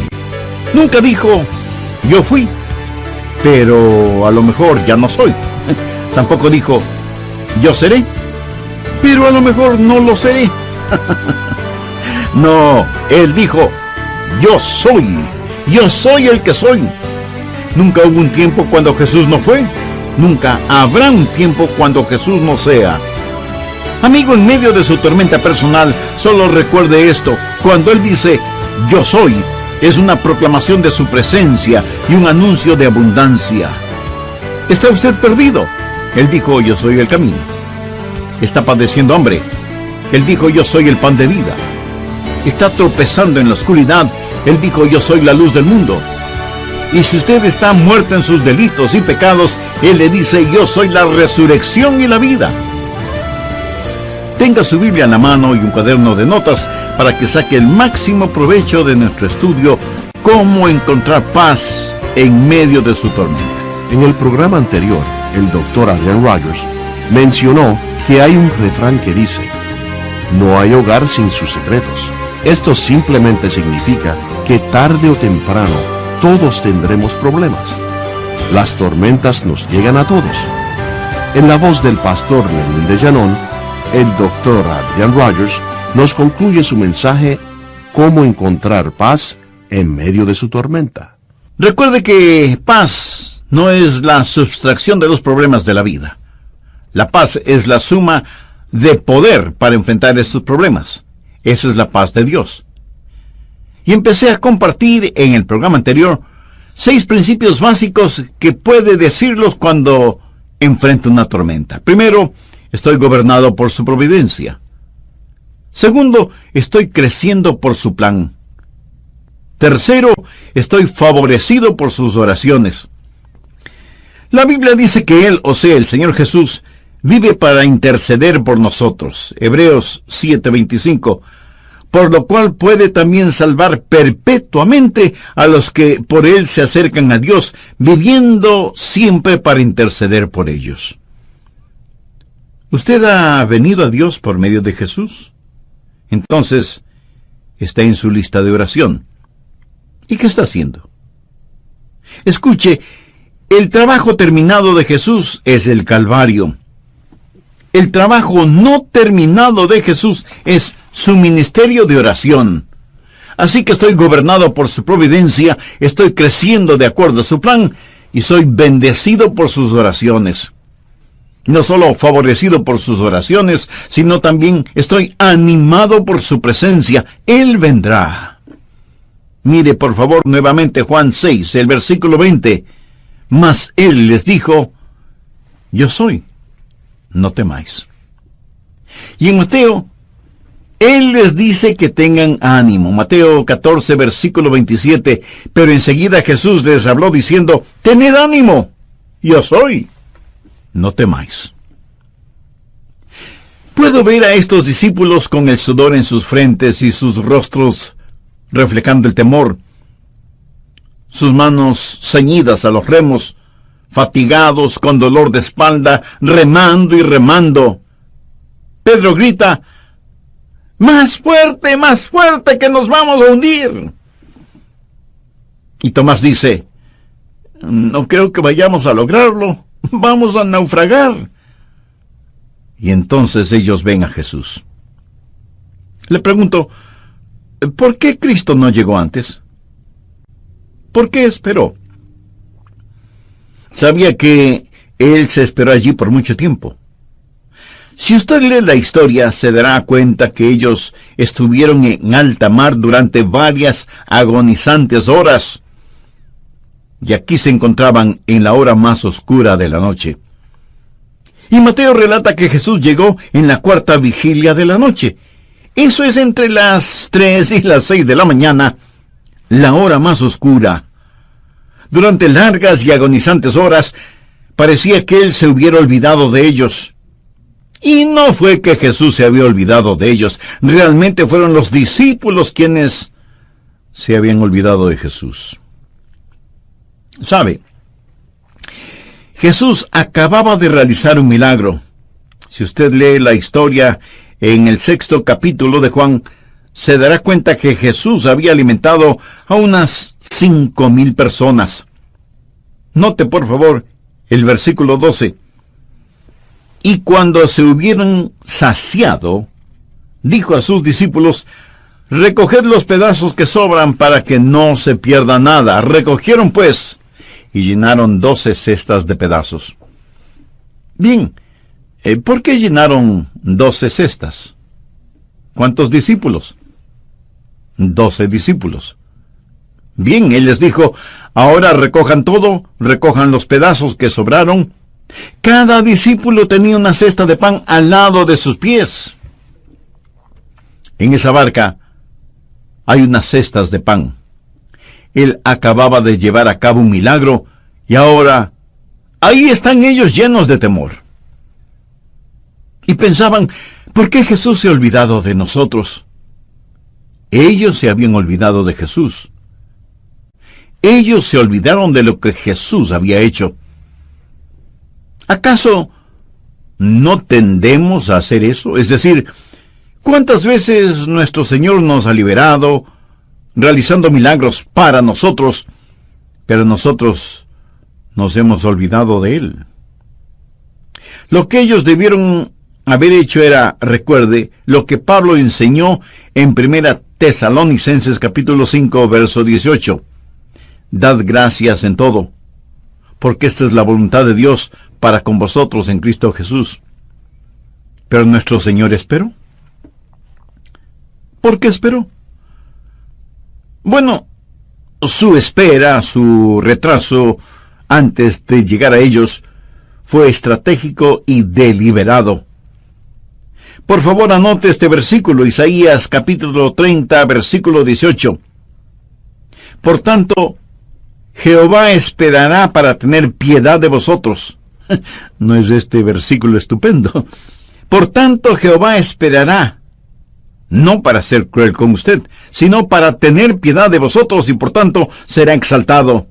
A: Nunca dijo: yo fui, pero a lo mejor ya no soy. Tampoco dijo: yo seré, pero a lo mejor no lo seré. No, Él dijo: yo soy. Yo soy el que soy. Nunca hubo un tiempo cuando Jesús no fue. Nunca habrá un tiempo cuando Jesús no sea. Amigo, en medio de su tormenta personal, solo recuerde esto: cuando Él dice yo soy, es una proclamación de su presencia y un anuncio de abundancia. ¿Está usted perdido? Él dijo: yo soy el camino. ¿Está padeciendo hambre? Él dijo: yo soy el pan de vida. ¿Está tropezando en la oscuridad? Él dijo: yo soy la luz del mundo. Y si usted está muerto en sus delitos y pecados, Él le dice: yo soy la resurrección y la vida. Tenga su Biblia en la mano y un cuaderno de notas para que saque el máximo provecho de nuestro estudio Cómo encontrar paz en medio de su tormenta.
B: En el programa anterior, el Dr. Adrian Rogers mencionó que hay un refrán que dice: no hay hogar sin sus secretos. Esto simplemente significa que tarde o temprano todos tendremos problemas. Las tormentas nos llegan a todos. En la voz del pastor Lenín de Llanón, el Dr. Adrian Rogers nos concluye su mensaje Cómo encontrar paz en medio de su tormenta.
A: Recuerde que paz no es la sustracción de los problemas de la vida. La paz es la suma de poder para enfrentar estos problemas. Esa es la paz de Dios. Y empecé a compartir en el programa anterior 6 principios básicos que puede decirlos cuando enfrenta una tormenta. Primero, estoy gobernado por su providencia. Segundo, estoy creciendo por su plan. Tercero, estoy favorecido por sus oraciones. La Biblia dice que Él, o sea, el Señor Jesús, vive para interceder por nosotros. Hebreos 7:25. Por lo cual puede también salvar perpetuamente a los que por Él se acercan a Dios, viviendo siempre para interceder por ellos. ¿Usted ha venido a Dios por medio de Jesús? Entonces, está en su lista de oración. ¿Y qué está haciendo? Escuche, el trabajo terminado de Jesús es el Calvario. El trabajo no terminado de Jesús es su ministerio de oración. Así que estoy gobernado por su providencia, estoy creciendo de acuerdo a su plan y soy bendecido por sus oraciones. No solo favorecido por sus oraciones, sino también estoy animado por su presencia. Él vendrá. Mire por favor nuevamente Juan 6, el versículo 20. Mas Él les dijo, yo soy, no temáis. Y en Mateo, Él les dice que tengan ánimo. Mateo 14, versículo 27. Pero enseguida Jesús les habló diciendo, tened ánimo, yo soy, no temáis. Puedo ver a estos discípulos con el sudor en sus frentes y sus rostros reflejando el temor, sus manos ceñidas a los remos, fatigados con dolor de espalda, remando y remando. Pedro grita, más fuerte, que nos vamos a hundir. Y Tomás dice, no creo que vayamos a lograrlo, vamos a naufragar. Y entonces ellos ven a Jesús. Le pregunto, ¿por qué Cristo no llegó antes? ¿Por qué esperó? Sabía que Él se esperó allí por mucho tiempo. Si usted lee la historia, se dará cuenta que ellos estuvieron en alta mar durante varias agonizantes horas. Y aquí se encontraban en la hora más oscura de la noche. Y Mateo relata que Jesús llegó en la 4ª vigilia de la noche. Eso es entre las 3 y las 6 de la mañana, la hora más oscura. Durante largas y agonizantes horas, parecía que Él se hubiera olvidado de ellos. Y no fue que Jesús se había olvidado de ellos, realmente fueron los discípulos quienes se habían olvidado de Jesús. ¿Sabe? Jesús acababa de realizar un milagro. Si usted lee la historia en el 6º capítulo de Juan, se dará cuenta que Jesús había alimentado a unas 5,000 personas. Note por favor el versículo 12. Y cuando se hubieron saciado, dijo a sus discípulos, recoged los pedazos que sobran para que no se pierda nada. Recogieron pues, y llenaron 12 cestas de pedazos. Bien, ¿por qué llenaron 12 cestas? ¿Cuántos discípulos? 12 discípulos. Bien, Él les dijo, ahora recojan todo, recojan los pedazos que sobraron. Cada discípulo tenía una cesta de pan al lado de sus pies. En esa barca hay unas cestas de pan. Él acababa de llevar a cabo un milagro y ahora ahí están ellos llenos de temor. Y pensaban, ¿por qué Jesús se ha olvidado de nosotros? Ellos se habían olvidado de Jesús. Ellos se olvidaron de lo que Jesús había hecho. ¿Acaso no tendemos a hacer eso? Es decir, ¿cuántas veces nuestro Señor nos ha liberado, realizando milagros para nosotros, pero nosotros nos hemos olvidado de Él? Lo que ellos debieron haber hecho era, recuerde, lo que Pablo enseñó en 1 Tesalonicenses capítulo 5, verso 18. Dad gracias en todo, porque esta es la voluntad de Dios para con vosotros en Cristo Jesús. Pero nuestro Señor esperó. ¿Por qué esperó? Bueno, su espera, su retraso antes de llegar a ellos, fue estratégico y deliberado. Por favor, anote este versículo, Isaías capítulo 30, versículo 18. Por tanto, Jehová esperará para tener piedad de vosotros. ¿No es este versículo estupendo? Por tanto, Jehová esperará, no para ser cruel con usted, sino para tener piedad de vosotros y por tanto será exaltado.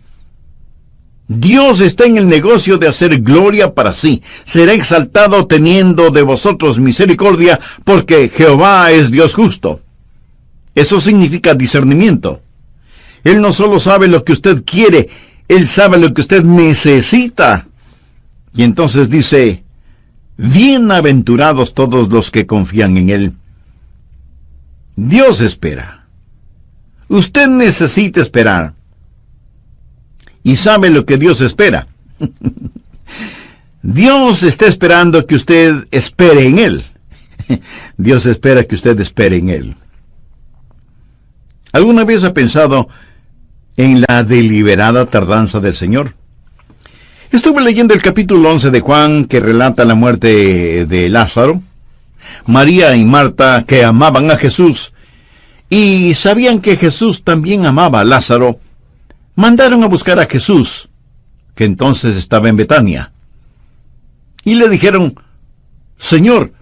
A: Dios está en el negocio de hacer gloria para sí. Será exaltado teniendo de vosotros misericordia, porque Jehová es Dios justo. Eso significa discernimiento. Él no solo sabe lo que usted quiere, Él sabe lo que usted necesita. Y entonces dice, bienaventurados todos los que confían en Él. Dios espera. Usted necesita esperar. Y sabe lo que Dios espera. Dios está esperando que usted espere en Él. Dios espera que usted espere en Él. ¿Alguna vez ha pensado en la deliberada tardanza del Señor? Estuve leyendo el capítulo 11 de Juan, que relata la muerte de Lázaro. María y Marta, que amaban a Jesús, y sabían que Jesús también amaba a Lázaro, mandaron a buscar a Jesús, que entonces estaba en Betania. Y le dijeron, Señor,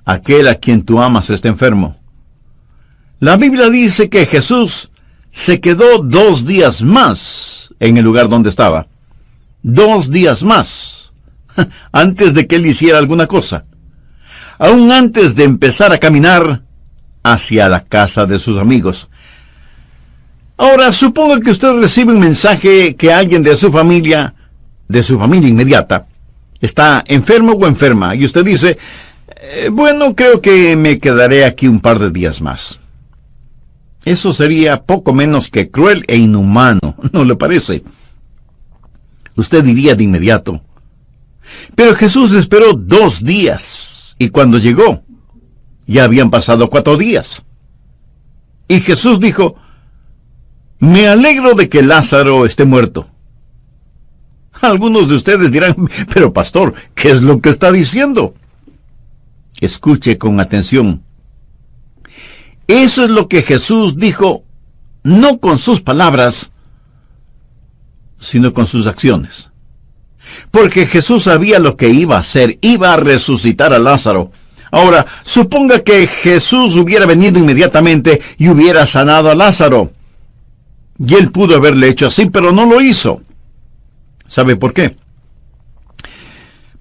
A: aquel a quien tú amas está enfermo. La Biblia dice que Jesús se quedó 2 días más en el lugar donde estaba. 2 días más, antes de que él hiciera alguna cosa. Aún antes de empezar a caminar hacia la casa de sus amigos. Ahora, supongo que usted recibe un mensaje que alguien de su familia inmediata, está enfermo o enferma, y usted dice, bueno, creo que me quedaré aquí un par de días más. Eso sería poco menos que cruel e inhumano, ¿no le parece? Usted diría de inmediato. Pero Jesús esperó 2 días, y cuando llegó, ya habían pasado 4 días. Y Jesús dijo, me alegro de que Lázaro esté muerto. Algunos de ustedes dirán, pero pastor, ¿qué es lo que está diciendo? Escuche con atención. Eso es lo que Jesús dijo, no con sus palabras, sino con sus acciones. Porque Jesús sabía lo que iba a hacer, iba a resucitar a Lázaro. Ahora, suponga que Jesús hubiera venido inmediatamente y hubiera sanado a Lázaro. Y él pudo haberle hecho así, pero no lo hizo. ¿Sabe por qué?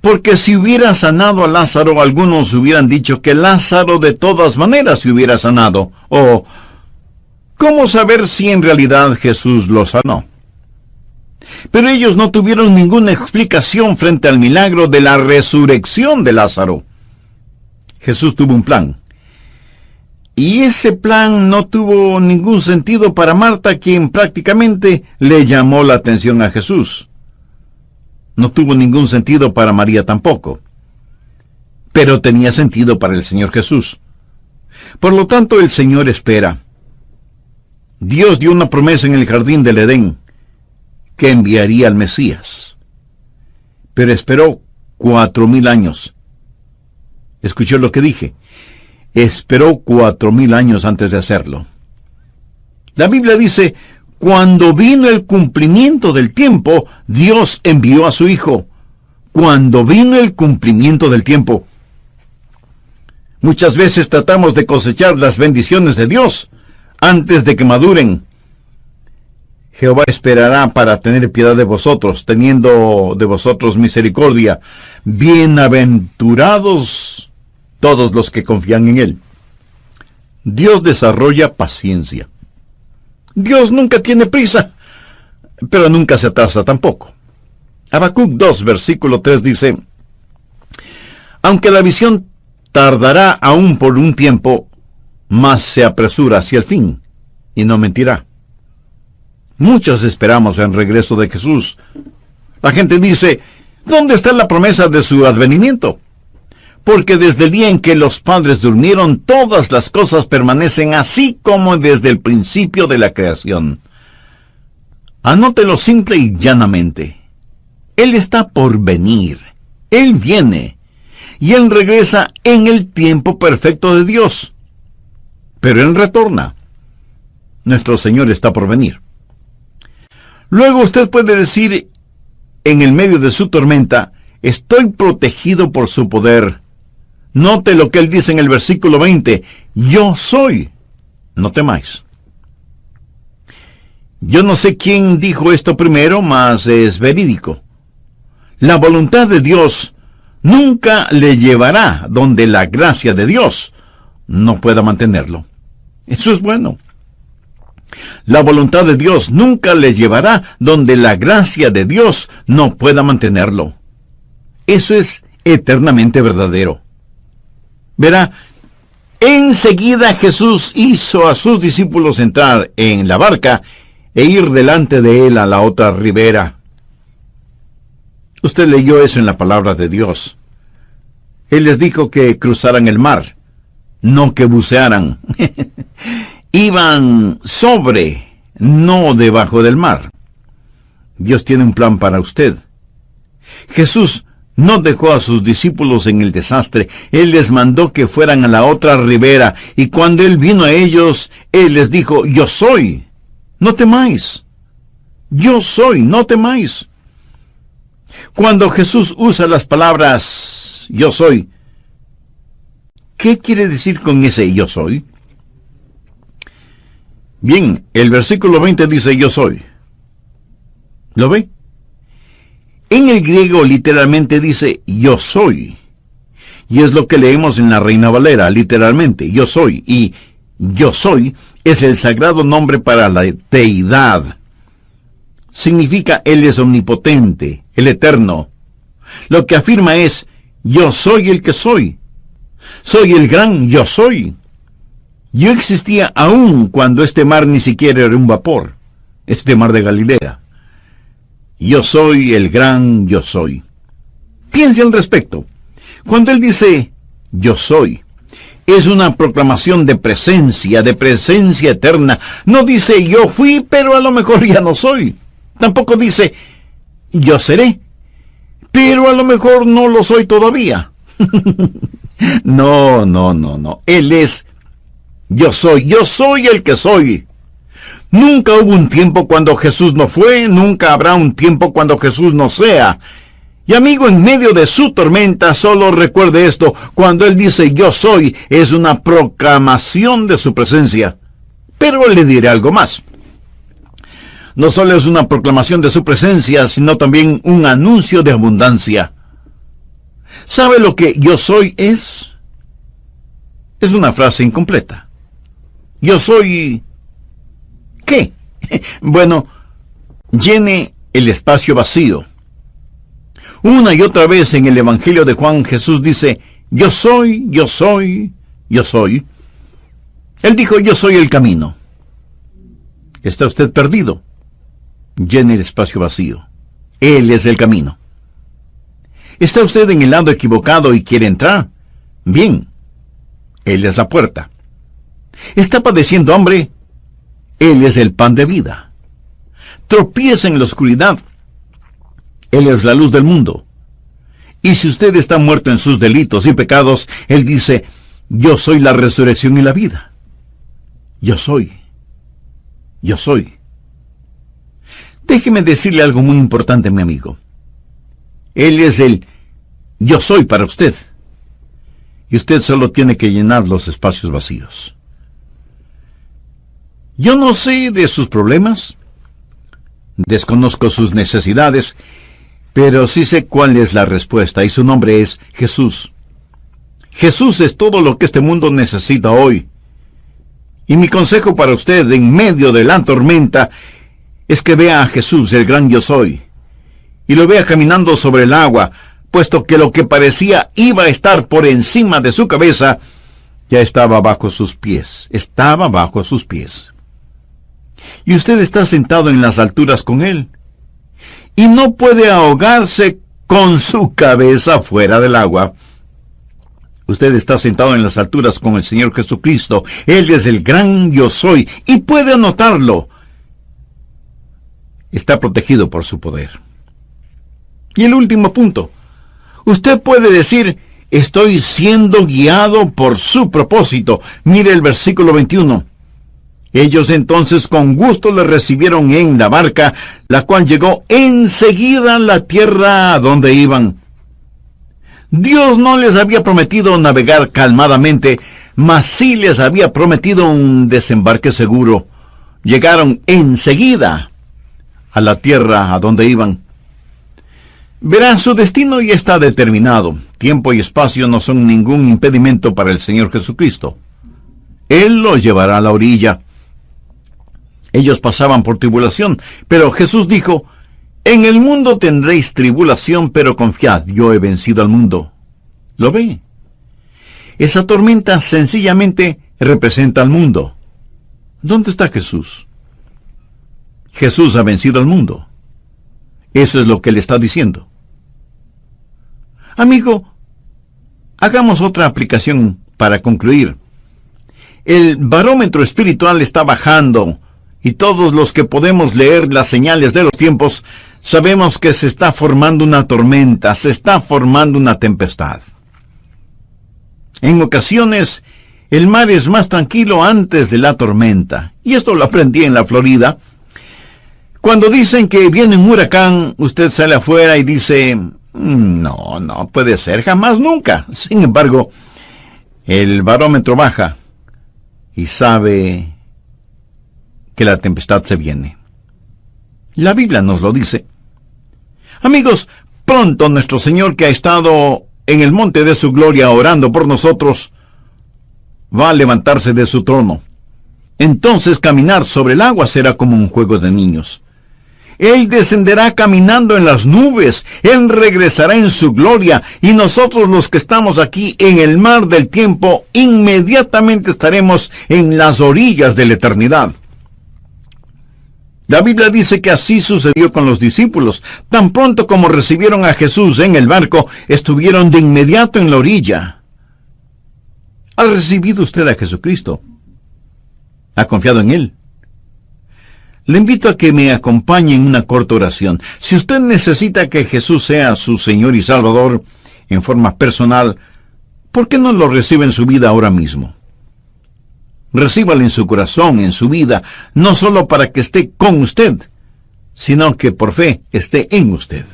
A: Porque si hubiera sanado a Lázaro, algunos hubieran dicho que Lázaro de todas maneras se hubiera sanado. O, ¿cómo saber si en realidad Jesús lo sanó? Pero ellos no tuvieron ninguna explicación frente al milagro de la resurrección de Lázaro. Jesús tuvo un plan. Y ese plan no tuvo ningún sentido para Marta, quien prácticamente le llamó la atención a Jesús. No tuvo ningún sentido para María tampoco. Pero tenía sentido para el Señor Jesús. Por lo tanto, el Señor espera. Dios dio una promesa en el jardín del Edén, que enviaría al Mesías. Pero esperó 4,000 años. ¿Escuchó lo que dije? Esperó 4,000 años antes de hacerlo. La Biblia dice, cuando vino el cumplimiento del tiempo, Dios envió a su Hijo. Cuando vino el cumplimiento del tiempo. Muchas veces tratamos de cosechar las bendiciones de Dios antes de que maduren. Jehová esperará para tener piedad de vosotros, teniendo de vosotros misericordia. Bienaventurados todos los que confían en Él. Dios desarrolla paciencia. Dios nunca tiene prisa, pero nunca se atrasa tampoco. Habacuc 2, versículo 3 dice, aunque la visión tardará aún por un tiempo, mas se apresura hacia el fin, y no mentirá. Muchos esperamos el regreso de Jesús. La gente dice, ¿dónde está la promesa de su advenimiento? Porque desde el día en que los padres durmieron, todas las cosas permanecen así como desde el principio de la creación. Anótelo simple y llanamente. Él está por venir. Él viene. Y Él regresa en el tiempo perfecto de Dios. Pero Él retorna. Nuestro Señor está por venir. Luego usted puede decir, en el medio de su tormenta, estoy protegido por su poder. Note lo que Él dice en el versículo 20, yo soy. No temáis. Yo no sé quién dijo esto primero, mas es verídico. La voluntad de Dios nunca le llevará donde la gracia de Dios no pueda mantenerlo. Eso es bueno. La voluntad de Dios nunca le llevará donde la gracia de Dios no pueda mantenerlo. Eso es eternamente verdadero. Verá, enseguida Jesús hizo a sus discípulos entrar en la barca e ir delante de Él a la otra ribera. Usted leyó eso en la palabra de Dios. Él les dijo que cruzaran el mar, no que bucearan. Iban sobre, no debajo del mar. Dios tiene un plan para usted. Jesús no dejó a sus discípulos en el desastre. Él les mandó que fueran a la otra ribera, y cuando Él vino a ellos, Él les dijo, yo soy, no temáis. Yo soy, no temáis. Cuando Jesús usa las palabras, yo soy, ¿qué quiere decir con ese yo soy? Bien, el versículo 20 dice yo soy. ¿Lo ve? En el griego literalmente dice yo soy. Y es lo que leemos en la Reina Valera, literalmente, yo soy. Y yo soy es el sagrado nombre para la deidad. Significa Él es omnipotente, el eterno. Lo que afirma es, yo soy el que soy. Soy el gran yo soy. Yo existía aún cuando este mar ni siquiera era un vapor, este mar de Galilea. Yo soy el gran yo soy. Piense al respecto. Cuando Él dice, yo soy, es una proclamación de presencia eterna. No dice, yo fui, pero a lo mejor ya no soy. Tampoco dice, yo seré, pero a lo mejor no lo soy todavía. No. Él es, yo soy el que soy. Nunca hubo un tiempo cuando Jesús no fue, nunca habrá un tiempo cuando Jesús no sea. Y amigo, en medio de su tormenta, solo recuerde esto, cuando Él dice yo soy, es una proclamación de su presencia. Pero le diré algo más. No solo es una proclamación de su presencia, sino también un anuncio de abundancia. ¿Sabe lo que yo soy es? Es una frase incompleta. Yo soy... ¿qué? Bueno, llene el espacio vacío. Una y otra vez en el Evangelio de Juan, Jesús dice, yo soy, yo soy, yo soy. Él dijo, yo soy el camino. ¿Está usted perdido? Llene el espacio vacío. Él es el camino. ¿Está usted en el lado equivocado y quiere entrar? Bien, Él es la puerta. ¿Está padeciendo hambre? Él es el pan de vida. Tropieza en la oscuridad. Él es la luz del mundo. Y si usted está muerto en sus delitos y pecados, Él dice, yo soy la resurrección y la vida. Yo soy. Yo soy. Déjeme decirle algo muy importante, mi amigo. Él es el yo soy para usted. Y usted solo tiene que llenar los espacios vacíos. Yo no sé de sus problemas, desconozco sus necesidades, pero sí sé cuál es la respuesta, y su nombre es Jesús. Jesús es todo lo que este mundo necesita hoy. Y mi consejo para usted en medio de la tormenta es que vea a Jesús, el gran yo soy, y lo vea caminando sobre el agua, puesto que lo que parecía iba a estar por encima de su cabeza, ya estaba bajo sus pies, estaba bajo sus pies. Y usted está sentado en las alturas con Él. y no puede ahogarse con su cabeza fuera del agua. Usted está sentado en las alturas con el Señor Jesucristo. Él es el gran yo soy y puede notarlo. Está protegido por su poder. Y el último punto. Usted puede decir, estoy siendo guiado por su propósito. Mire el versículo 21. Ellos entonces con gusto le recibieron en la barca, la cual llegó enseguida a la tierra a donde iban. Dios no les había prometido navegar calmadamente, mas sí les había prometido un desembarque seguro. Llegaron enseguida a la tierra a donde iban. Verán, su destino ya está determinado. Tiempo y espacio no son ningún impedimento para el Señor Jesucristo. Él los llevará a la orilla. Ellos pasaban por tribulación, pero Jesús dijo, en el mundo tendréis tribulación, pero confiad, yo he vencido al mundo. ¿Lo ve? Esa tormenta sencillamente representa al mundo. ¿Dónde está Jesús? Jesús ha vencido al mundo. Eso es lo que le está diciendo. Amigo, hagamos otra aplicación para concluir. El barómetro espiritual está bajando, y todos los que podemos leer las señales de los tiempos, sabemos que se está formando una tormenta, se está formando una tempestad. En ocasiones, el mar es más tranquilo antes de la tormenta, y esto lo aprendí en la Florida. Cuando dicen que viene un huracán, usted sale afuera y dice, no puede ser, jamás, nunca. Sin embargo, el barómetro baja y sabe que la tempestad se viene. La Biblia nos lo dice. Amigos, pronto nuestro Señor, que ha estado en el monte de su gloria orando por nosotros, va a levantarse de su trono. Entonces caminar sobre el agua será como un juego de niños. Él descenderá caminando en las nubes, Él regresará en su gloria, y nosotros los que estamos aquí en el mar del tiempo, inmediatamente estaremos en las orillas de la eternidad. La Biblia dice que así sucedió con los discípulos. Tan pronto como recibieron a Jesús en el barco, estuvieron de inmediato en la orilla. ¿Ha recibido usted a Jesucristo? ¿Ha confiado en Él? Le invito a que me acompañe en una corta oración. Si usted necesita que Jesús sea su Señor y Salvador en forma personal, ¿por qué no lo recibe en su vida ahora mismo? Recíbalo en su corazón, en su vida, no solo para que esté con usted, sino que por fe esté en usted.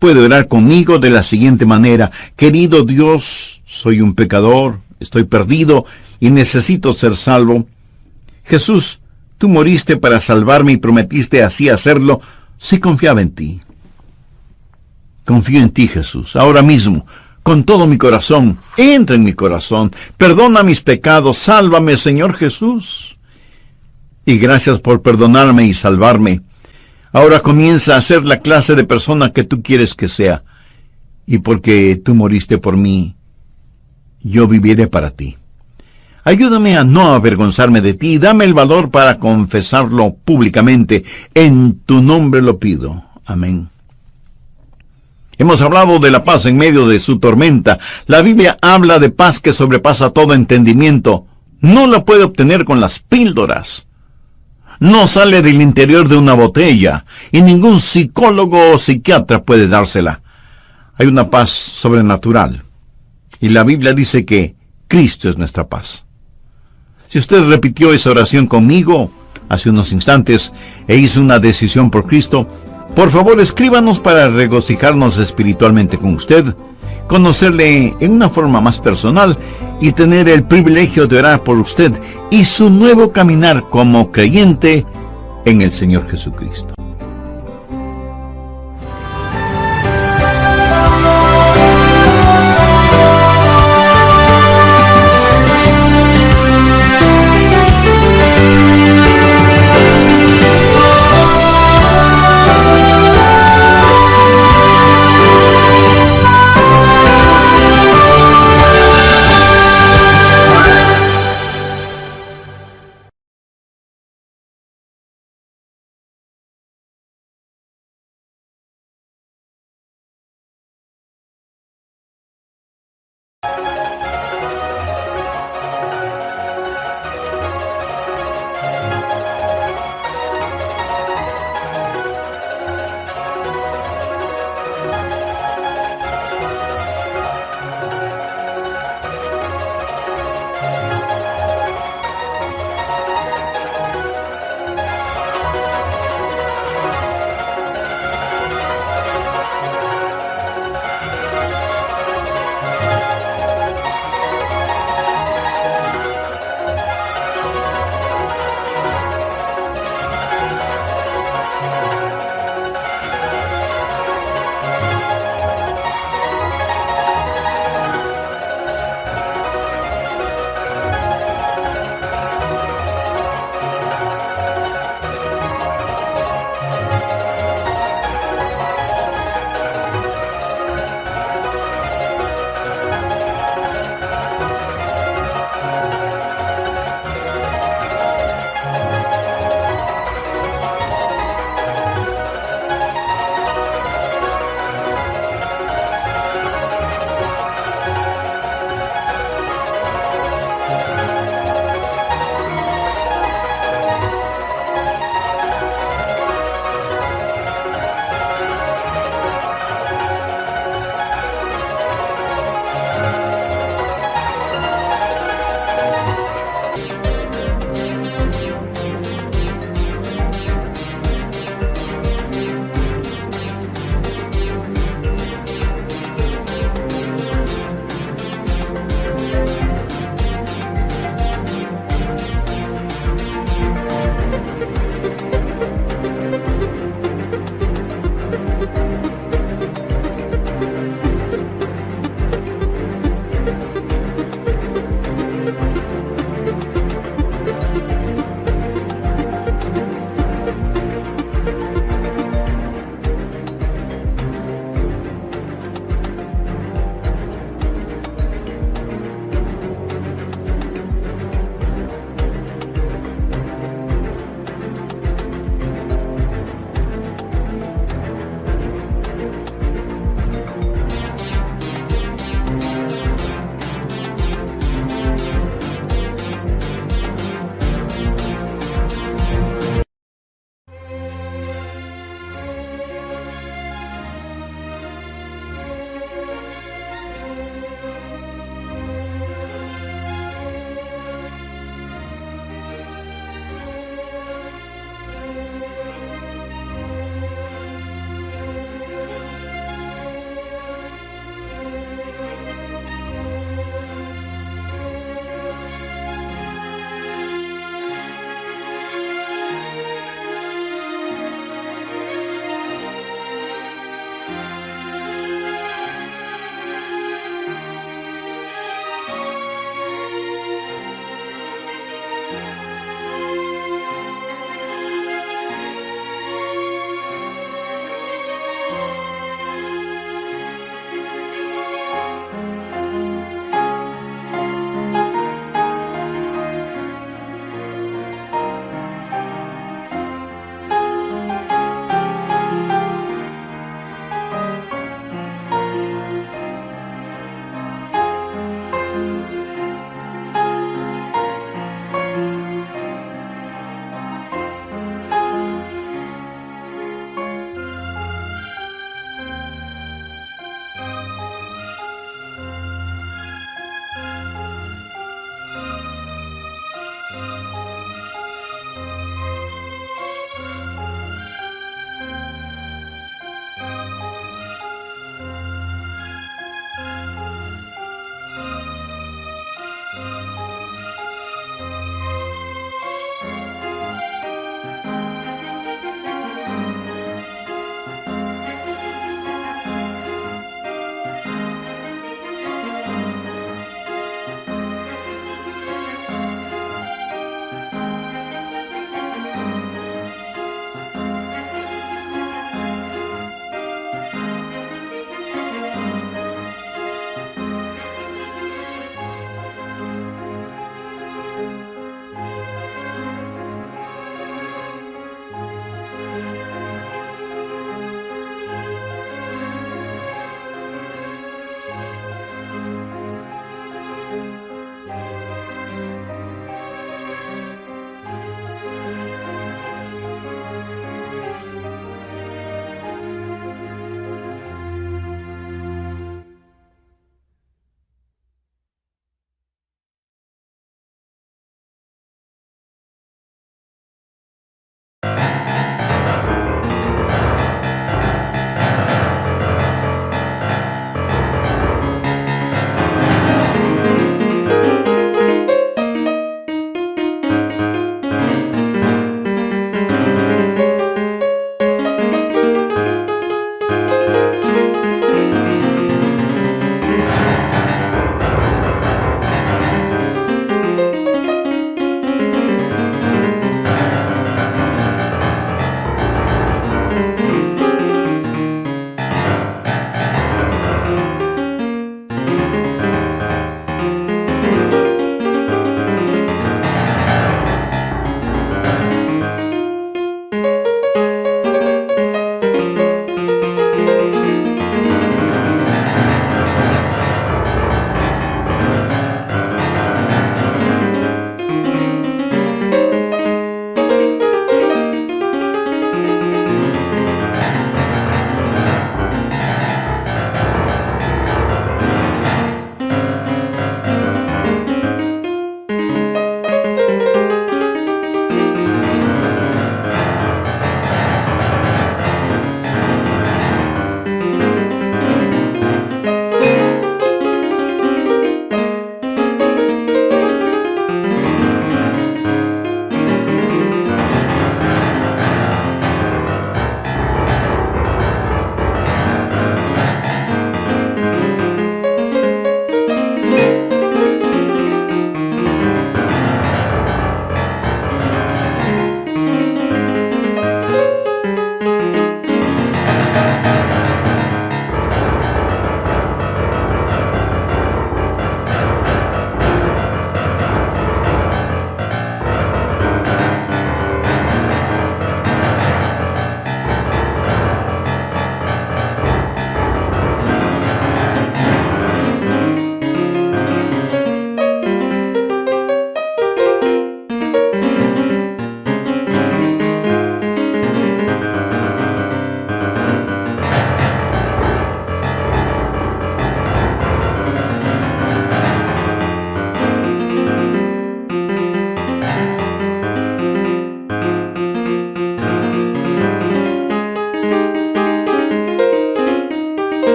A: Puede orar conmigo de la siguiente manera: querido Dios, soy un pecador, estoy perdido y necesito ser salvo. Jesús, tú moriste para salvarme y prometiste así hacerlo si confiaba en ti. Confío en ti, Jesús, ahora mismo. Con todo mi corazón, entra en mi corazón, perdona mis pecados, sálvame, Señor Jesús. Y gracias por perdonarme y salvarme. Ahora comienza a ser la clase de persona que tú quieres que sea. Y porque tú moriste por mí, yo viviré para ti. Ayúdame a no avergonzarme de ti y dame el valor para confesarlo públicamente. En tu nombre lo pido. Amén. Hemos hablado de la paz en medio de su tormenta. La Biblia habla de paz que sobrepasa todo entendimiento. No la puede obtener con las píldoras. No sale del interior de una botella, y ningún psicólogo o psiquiatra puede dársela. Hay una paz sobrenatural, y la Biblia dice que Cristo es nuestra paz. Si usted repitió esa oración conmigo hace unos instantes e hizo una decisión por Cristo, por favor, escríbanos para regocijarnos espiritualmente con usted, conocerle en una forma más personal y tener el privilegio de orar por usted y su nuevo caminar como creyente en el Señor Jesucristo.